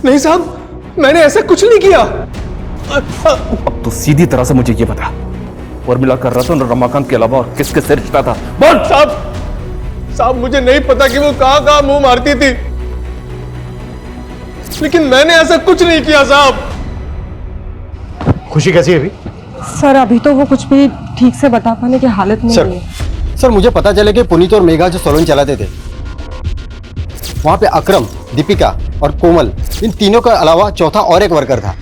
नहीं साहब, मैंने ऐसा कुछ नहीं किया। अब तो सीधी तरह से मुझे ये बता, उर्मिला का रतन और रमाकांत के अलावा और किसके से रिश्ता था? बोल। साहब मुझे नहीं पता कि वो कहां मुंह मारती थी, लेकिन मैंने ऐसा कुछ नहीं किया साहब। खुशी कैसी है अभी? सर अभी तो वो कुछ भी ठीक से बता पाने की हालत में नहीं है। सर मुझे पता चला कि पुनीत और मेघा जो सैलून चलाते थे, वहाँ पे अकरम, दीपिका और कोमल, इन तीनों के अलावा चौथा और एक वर्कर था।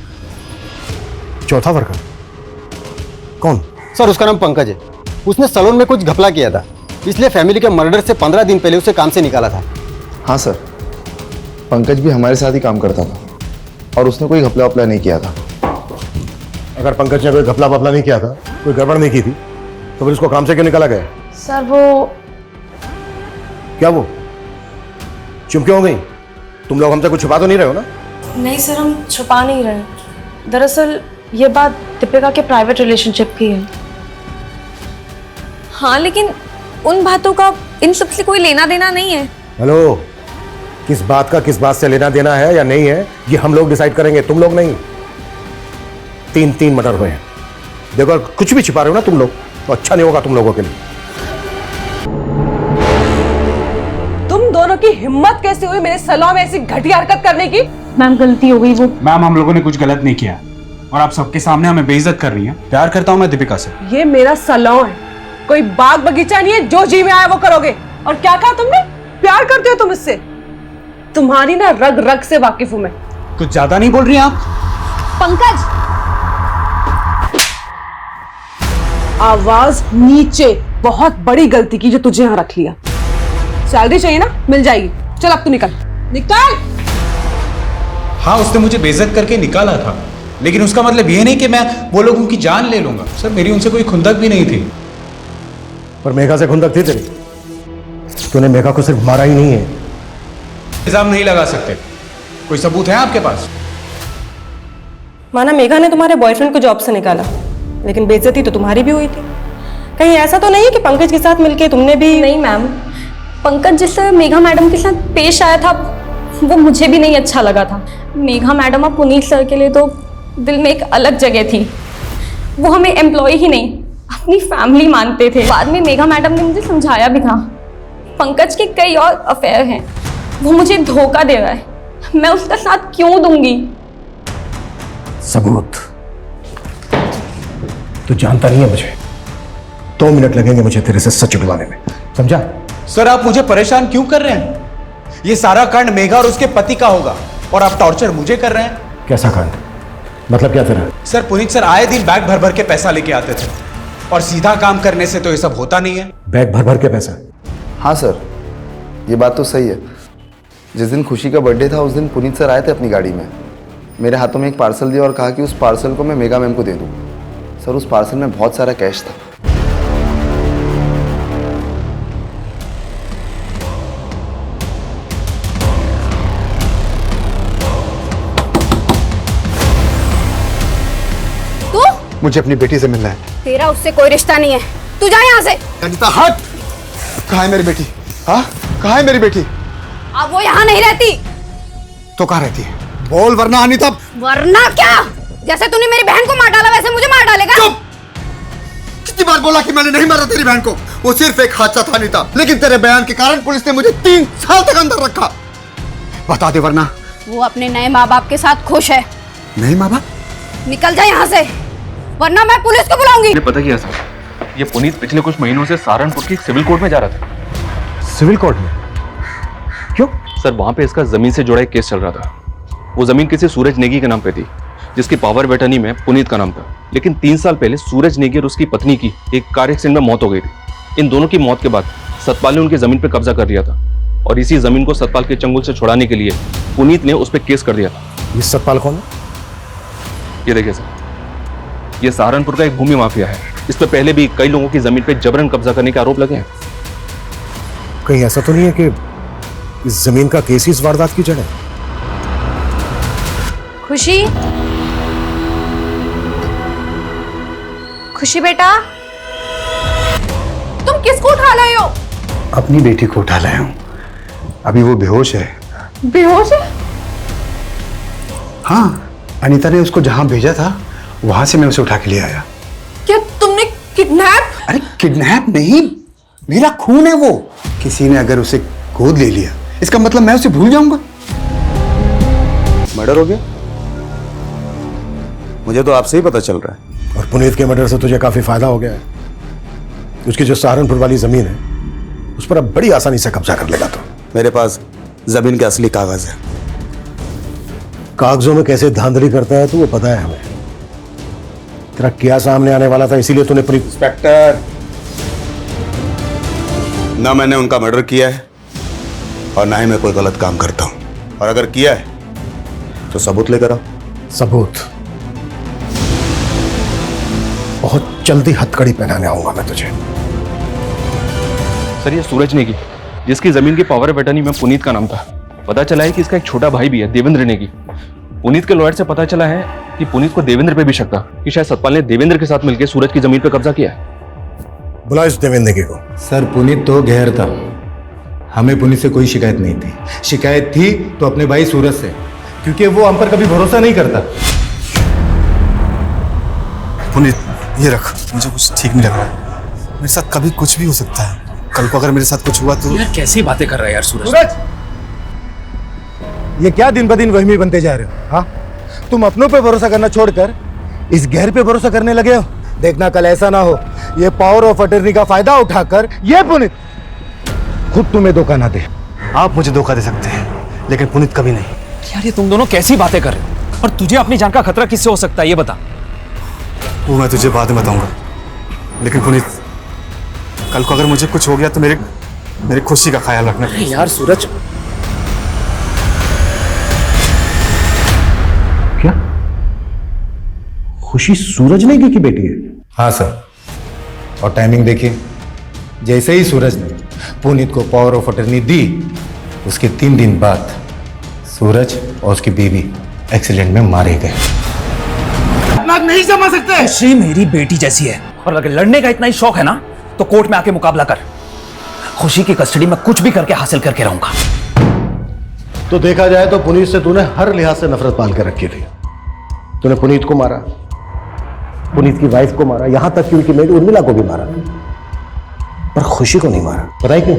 चौथा वर्कर कौन? सर उसका नाम पंकज है। उसने सैलून में कुछ घपला किया था, इसलिए फैमिली के मर्डर से 15 दिन पहले उसे काम से निकाला था। हाँ सर, पंकज भी हमारे साथ ही काम करता था और उसने कोई घपला वपला नहीं किया था। अगर पंकज ने कोई घपला वपला नहीं किया था, कोई गड़बड़ नहीं की थी, तो फिर उसको काम से क्यों निकाला गया? सर वो क्या वो चुप क्यों हो गई? तुम लोग हमसे कुछ छुपा तो नहीं रहे हो ना? नहीं सर, हम छुपा नहीं रहे। दरअसल ये बात दीपिका के प्राइवेट रिलेशनशिप की है। हाँ, लेकिन उन बातों का इन सब से कोई लेना देना नहीं है। हेलो, किस बात का किस बात से लेना देना है या नहीं है, ये हम लोग डिसाइड करेंगे, तुम लोग नहीं। 3 मर्डर हुए हैं। देखो कुछ भी छिपा रहे हो ना तुम लोग, तो अच्छा नहीं होगा तुम लोगों के लिए। हिम्मत कैसे हुई मेरे सलून में ऐसी घटिया हरकत करने की? मैम गलती हो गई वो। मैम हम लोगों ने कुछ गलत नहीं किया और आप सबके सामने हमें बेइज्जत कर रही हैं। प्यार करता हूँ मैं दीपिका से। ये मेरा सलून है, कोई बाग बगीचा नहीं है जो जी में आया वो करोगे। और क्या कहा तुमने? प्यार करते हो तुम इससे? तुम्हारी ना रग रग से वाकिफ हूं मैं। कुछ ज्यादा नहीं बोल रही आप? पंकज आवाज नीचे। बहुत बड़ी गलती की जो तुझे यहाँ रख लिया। सैलरी चाहिए ना, मिल जाएगी। चल अब तू निकल निकल। हाँ उसने मुझे बेइज्जत करके निकाला था, लेकिन उसका मतलब ये नहीं कि मैं वो लोगों की जान ले लूंगा। सर मेरी उनसे कोई खुंदक भी नहीं थी। पर मेघा से खुंदक थी तेरी? तूने मेघा को सिर्फ मारा ही नहीं है। इल्जाम नहीं लगा सकते। कोई सबूत है आपके पास? माना मेघा ने तुम्हारे बॉयफ्रेंड को जॉब से निकाला, लेकिन बेइज्जती तो तुम्हारी भी हुई थी। कहीं ऐसा तो नहीं है कि पंकज के साथ मिलके तुमने भी? नहीं मैम, पंकज जिस तरह मेघा मैडम के साथ पेश आया था वो मुझे भी नहीं अच्छा लगा था। मेघा मैडम और पुनीत सर के लिए तो दिल में एक अलग जगह थी। वो हमें एम्प्लॉय ही नहीं अपनी फैमिली मानते थे। बाद में मेघा मैडम ने मुझे समझाया भी था पंकज के कई और अफेयर हैं, वो मुझे धोखा दे रहा है, मैं उसका साथ क्यों दूंगी? सबूत? तू जानता नहीं है मुझे। 2 मिनट लगेंगे मुझे तेरे से सच उगलाने में, समझा? सर आप मुझे परेशान क्यों कर रहे हैं? ये सारा कांड मेघा और उसके पति का होगा और आप टॉर्चर मुझे कर रहे हैं। कैसा कांड? मतलब क्या तेरा? सर पुनीत सर आए दिन बैग भर भर के पैसा लेके आते थे और सीधा काम करने से तो ये सब होता नहीं है। बैग भर भर के पैसा? हाँ सर, ये बात तो सही है। जिस दिन खुशी का बर्थडे था उस दिन पुनीत सर आए थे अपनी गाड़ी में, मेरे हाथों में एक पार्सल दिया और कहा कि उस पार्सल को मैं मेगा मैम को दे दूँ। सर उस पार्सल में बहुत सारा कैश था। मुझे अपनी बेटी से मिलना है। तेरा उससे कोई रिश्ता नहीं है, तू जा यहाँ से। अनीता हट! कहाँ है मेरी बेटी? हाँ कहाँ है मेरी बेटी? अब वो यहाँ नहीं रहती। तो कहाँ रहती है? बोल वरना अनीता। वरना क्या? जैसे तूने मेरी बहन को मार डाला वैसे मुझे मार डालेगा? चुप! कितनी बार बोला कि मैंने नहीं मारा तेरी बहन को? वो सिर्फ एक हादसा था अनीता, लेकिन तेरे बयान के कारण पुलिस ने मुझे 3 साल तक अंदर रखा। बता दे वरना। वो अपने नए माँ बाप के साथ खुश है। नहीं माँ बाप? निकल जा यहाँ से वरना मैं पुलिस को बुलाऊंगी। पता क्या सर, ये पुनीत पिछले कुछ महीनों से सहारनपुर की सिविल कोर्ट में जा रहा था। सिविल कोर्ट में? क्यों? सर वहां पे इसका जमीन से जुड़ा एक केस चल रहा था। वो जमीन किसी सूरज नेगी के नाम पे थी, जिसकी पावर ऑफ अटर्नी में पुनीत का नाम था। लेकिन 3 साल पहले सूरज नेगी और उसकी पत्नी की एक कार एक्सीडेंट में मौत हो गई थी। इन दोनों की मौत के बाद सतपाल ने उनकी जमीन पे कब्जा कर लिया था और इसी जमीन को सतपाल के चंगुल से छुड़ाने के लिए पुनीत ने उस पर केस कर दिया था। ये सतपाल कौन है? ये देखिए सर, ये सहारनपुर का एक भूमि माफिया है। इस पर पहले भी कई लोगों की जमीन पे जबरन कब्जा करने के आरोप लगे हैं। कहीं ऐसा तो नहीं है कि इस जमीन का केस ही इस वारदात की जड़ है? खुशी, खुशी बेटा, तुम किसको उठा लाए हो? अपनी बेटी को उठा लाया हूँ। अभी वो बेहोश है। बेहोश है? हाँ, अनीता ने उसको जहां भेजा था वहां से मैं उसे उठा के ले आया। क्या तुमने किडनैप? अरे किडनैप नहीं, मेरा खून है वो। किसी ने अगर उसे गोद ले लिया इसका मतलब मैं उसे भूल जाऊंगा? मर्डर हो गया? मुझे तो आपसे ही पता चल रहा है। और पुनीत के मर्डर से तुझे काफी फायदा हो गया है। उसकी जो सहारनपुर वाली जमीन है उस पर अब बड़ी आसानी से कब्जा कर लेगा। तो मेरे पास जमीन के असली कागज है। कागजों में कैसे धांधली करता है तो वो पता है हमें। तेरा क्या सामने आने वाला था, इसीलिए तूने पुनीत। इंस्पेक्टर, ना मैंने उनका मर्डर किया है और ना ही मैं कोई गलत काम करता हूं। और अगर किया है तो सबूत लेकर आओ। सबूत? बहुत जल्दी हथकड़ी पहनाने आऊंगा मैं तुझे। सर ये सूरज नेगी, जिसकी जमीन की पावर ऑफ अटर्नी में पुनीत का नाम था, पता चला है कि इसका एक छोटा भाई भी है, देवेंद्र नेगी। पुनीत के लॉयर से पता चला है कि पुनीत को देवेंद्र पे भी शक था कि शायद सतपाल ने देवेंद्र के साथ मिलकर सूरज की जमीन पर कब्जा किया है। बुला इस देवेंद्र नेगी को। सर पुनीत तो गैर था, हमें पुनीत से कोई शिकायत नहीं थी। शिकायत थी तो अपने भाई सूरज से, क्योंकि वो हम पर कभी भरोसा नहीं करता। पुनीत ये रख, मुझे कुछ ठीक नहीं लग रहा है। मेरे साथ कभी कुछ भी हो सकता है। कल को अगर मेरे साथ कुछ हुआ तो। यार कैसी बातें कर रहा है यार सूरज? ये क्या दिन ब दिन वहमी बनते जा रहे हो? हाँ, तुम अपनों पे भरोसा करना छोड़कर इस गैर पे भरोसा करने लगे हो। देखना कल ऐसा ना हो ये पावर ऑफ अटर्नी का फायदा उठाकर ये पुनीत खुद तुम्हें धोखा ना दे। आप मुझे धोखा दे सकते हैं लेकिन पुनीत कभी नहीं। यार ये तुम दोनों कैसी बातें कर रहे हो? और तुझे अपनी जान का खतरा किससे हो सकता है ये बता। वो मैं तुझे बाद में बताऊंगा, लेकिन पुनीत कल को अगर मुझे कुछ हो गया तो मेरी खुशी का ख्याल रखना। यार सूरज, क्या खुशी सूरज नेगी की बेटी है? हाँ सर, और टाइमिंग देखिए, जैसे ही सूरज ने पुनीत को पावर ऑफ अटर्नी दी उसके 3 दिन बाद सूरज और उसकी बीवी एक्सीडेंट में मारे गए। नहीं समझ सकते। खुशी मेरी बेटी जैसी है और अगर लड़ने का इतना ही शौक है ना तो कोर्ट में आके मुकाबला कर। खुशी की कस्टडी में कुछ भी करके हासिल करके रहूंगा। तो देखा जाए तो पुनीत से तूने हर लिहाज से नफरत पाल कर रखी थी। तूने पुनीत को मारा, पुनीत की वाइफ को मारा, यहां तक कि उनकी मेड उर्मिला को भी मारा, पर खुशी को नहीं मारा। पता है क्यों?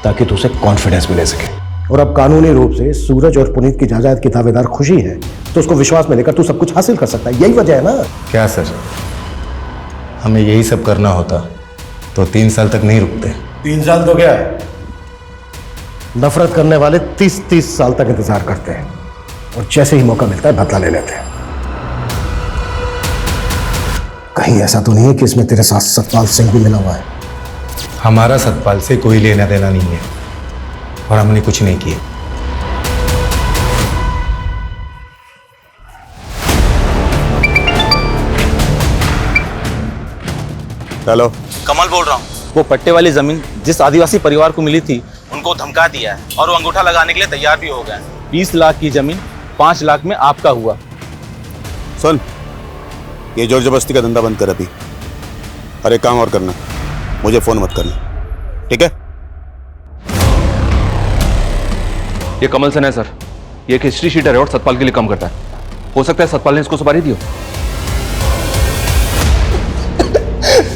ताकि तू उसे कॉन्फिडेंस में ले सके। और अब कानूनी रूप से सूरज और पुनीत की जायदाद की दावेदार खुशी है, तो उसको विश्वास में लेकर तू सब कुछ हासिल कर सकता है। यही वजह है ना? क्या सर, हमें यही सब करना होता तो 3 साल तक नहीं रुकते। 3 साल तो क्या है, नफरत करने वाले 30 साल तक इंतजार करते हैं और जैसे ही मौका मिलता है बदला ले लेते हैं। कहीं ऐसा तो नहीं है कि इसमें तेरे साथ सतपाल सिंह भी मिला हुआ है? हमारा सतपाल से कोई लेना देना नहीं है और हमने कुछ नहीं किया। हेलो, कमल बोल रहा हूँ। वो पट्टे वाली जमीन जिस आदिवासी परिवार को मिली थी उनको धमका दिया है और वो अंगूठा लगाने के लिए तैयार भी हो गए। 20 लाख की जमीन 5 लाख में आपका हुआ। सुन, ये जोर जबरदस्ती का धंधा बंद कर अभी। अरे काम और करना, मुझे फोन मत करना, ठीक है? ये कमल सेन है सर, ये एक हिस्ट्री शीटर है और सतपाल के लिए काम करता है। हो सकता है सतपाल ने इसको सुपारी दी हो।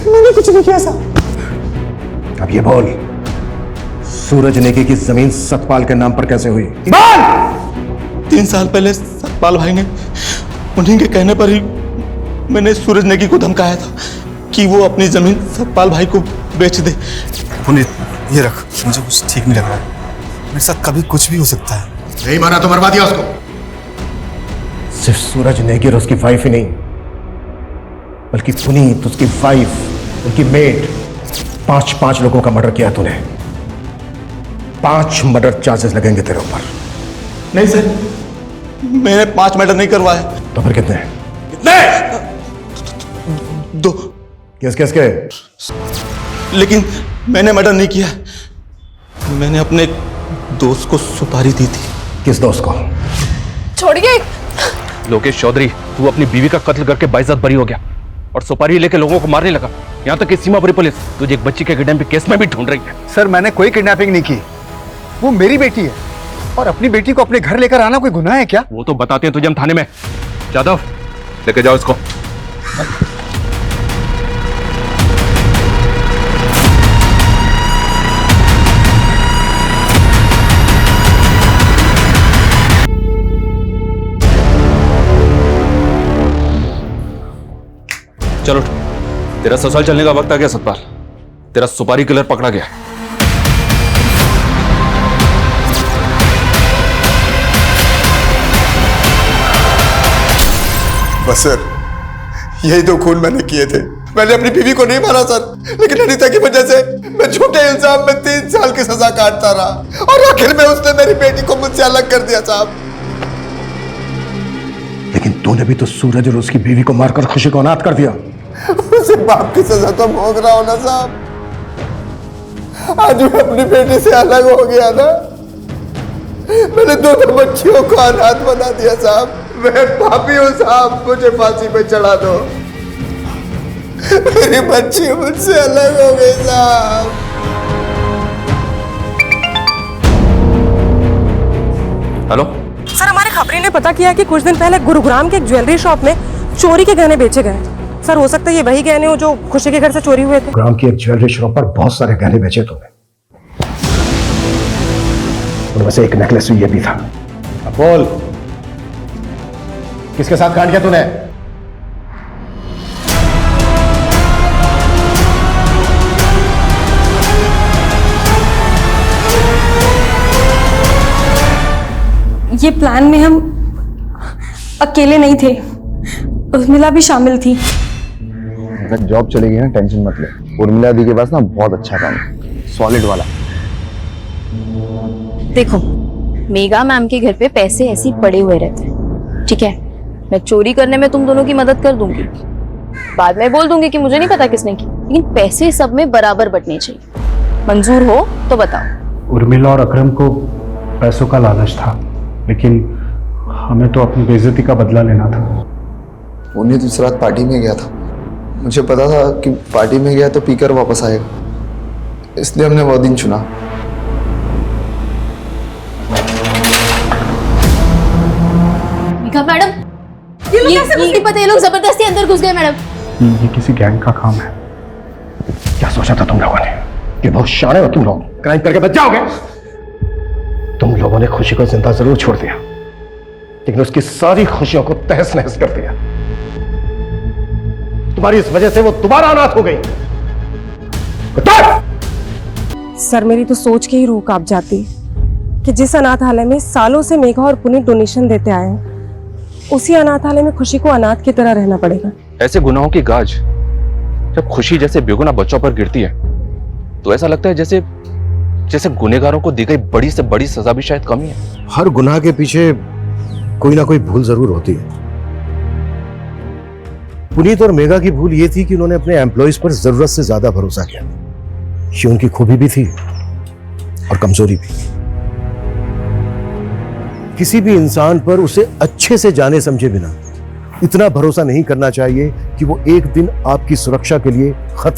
मैंने कुछ नहीं किया साहब। अब ये बोल, सूरज नेगी की जमीन सतपाल के नाम पर कैसे हुई? 3 साल पहले सतपाल भाई ने उन्हीं के कहने पर ही मैंने सूरज नेगी को धमकाया था कि वो अपनी जमीन सतपाल भाई को बेच दे। पुनीत ये रख, मुझे कुछ ठीक नहीं लग रहा है। मेरे साथ कभी कुछ भी हो सकता है। नहीं माना तो मरवा दिया उसको। सिर्फ सूरज नेगी और उसकी वाइफ ही नहीं, बल्कि पुनीत, उसकी वाइफ, उनकी मेड, 5 लोगों का मर्डर किया तूने। 5 मर्डर चार्जेस लगेंगे तेरे ऊपर। नहीं सर, मैंने 5 मर्डर नहीं करवाए। तो फिर कितने? कितने? 2। किसके? लेकिन मैंने मर्डर नहीं किया। मैंने अपने दोस्त को सुपारी दी थी। किस दोस्त को? छोड़िए। लोकेश चौधरी, तू अपनी बीवी का कत्ल करके बाइज्जत बरी हो गया और सुपारी लेके लोगों को मारने लगा। यहाँ तक कि सीमापुरी पुलिस तुझे एक बच्ची के किडनैपिंग केस में भी ढूंढ रही है। सर, मैंने कोई किडनैपिंग नहीं की। वो मेरी बेटी है और अपनी बेटी को अपने घर लेकर आना कोई गुनाह है क्या? वो तो बताते हैं तुझे हम थाने में। जादव, लेके जाओ इसको। चलो, तेरा ससुराल चलने का वक्त आ गया सतपाल। तेरा सुपारी किलर पकड़ा गया। बस सर, यही 2 खून मैंने किए थे। मैंने अपनी बीवी को नहीं मारा सर, लेकिन अनीता की वजह से मैं झूठे इल्जाम में 3 साल की सजा काटता रहा और आखिर में उसने मेरी बेटी को मुझसे अलग कर दिया साहब। लेकिन तूने भी तो सूरज और उसकी बीवी को मारकर खुशी को अनाथ कर दिया। उसे बाप की सजा तो भोग रहा हो ना साहब। आज मैं अपनी बेटी से अलग हो गया ना, मैंने 2 बच्चियों को अनाथ बना दिया साहब। मैं पापी हूँ साहब, मुझे फांसी पे चढ़ा दो। मेरी बच्ची मुझसे अलग हो गई साहब। हेलो सर, हमारे खबरी ने पता किया कि कुछ दिन पहले गुरुग्राम के एक ज्वेलरी शॉप में चोरी के गहने बेचे गए। सर, हो सकता है ये वही गहने हो जो खुशी के घर से चोरी हुए थे। गुरुग्राम की एक ज्वेलरी शॉप पर बहुत सारे गहने बेचे तुमने। उन में से एक नेकलेस ये भी था। अब बोल, किसके साथ कांड किया तूने? ये प्लान में हम अकेले नहीं थे, उर्मिला भी शामिल थी। अगर जॉब चलेगी ना, टेंशन मत ले। उर्मिला दी के पास ना बहुत अच्छा काम है, सॉलिड वाला। देखो, मेगा मैम के घर पे पैसे ऐसे ही पड़े हुए रहते हैं, ठीक है? मैं चोरी करने में तुम दोनों की मदद कर दूंगी, बाद में बोल दूंगी कि मुझे नहीं पता किसने की, लेकिन पैसे सब में बराबर बंटने चाहिए। मंजूर हो तो बताओ। उर्मिला और अकरम को पैसों का लालच था, लेकिन हमें तो अपनी बेइज्जती का बदला लेना था। पुनीत उस रात पार्टी में गया था, मुझे पता था कि पार्टी में गया तो पीकर वापस आएगा, इसलिए हमने वो दिन चुना। मैडम, ये कैसे पता, ये लोग जबरदस्ती अंदर घुस गए मैडम। ये किसी गैंग का काम है। क्या सोचा था तुम लोगों ने कि बहुत शाणे हो तुम लोग, क्राइम करके बच जाओगे? तुम लोगों ने खुशी को जिंदा जरूर छोड़ दिया, लेकिन उसकी सारी खुशियों को तहस नहस कर दिया। तुम्हारी इस वजह से वो दोबारा अनाथ हो गई। सर, मेरी तो सोच के ही रूह कांप जाती कि जिस अनाथालय में सालों से मेघा और पुनीत डोनेशन देते आए हैं, उसी अनाथालय में खुशी को अनाथ की तरह रहना पड़ेगा। ऐसे गुनाहों की गाज जब खुशी जैसे बेगुनाह बच्चों पर गिरती है तो ऐसा लगता है जैसे जैसे गुनहगारों को दी गई बड़ी से बड़ी सजा भी शायद कम ही है। हर गुनाह के पीछे कोई ना कोई भूल जरूर होती है। पुनीत और मेघा की भूल ये थी कि उन्होंने अपने एम्प्लॉइज पर जरूरत से ज्यादा भरोसा किया। ये उनकी खूबी भी थी और कमजोरी भी। किसी भी इंसान पर उसे अच्छे से जाने समझे बिना इतना भरोसा नहीं करना चाहिए कि वो एक दिन आपकी सुरक्षा के लिए खतरा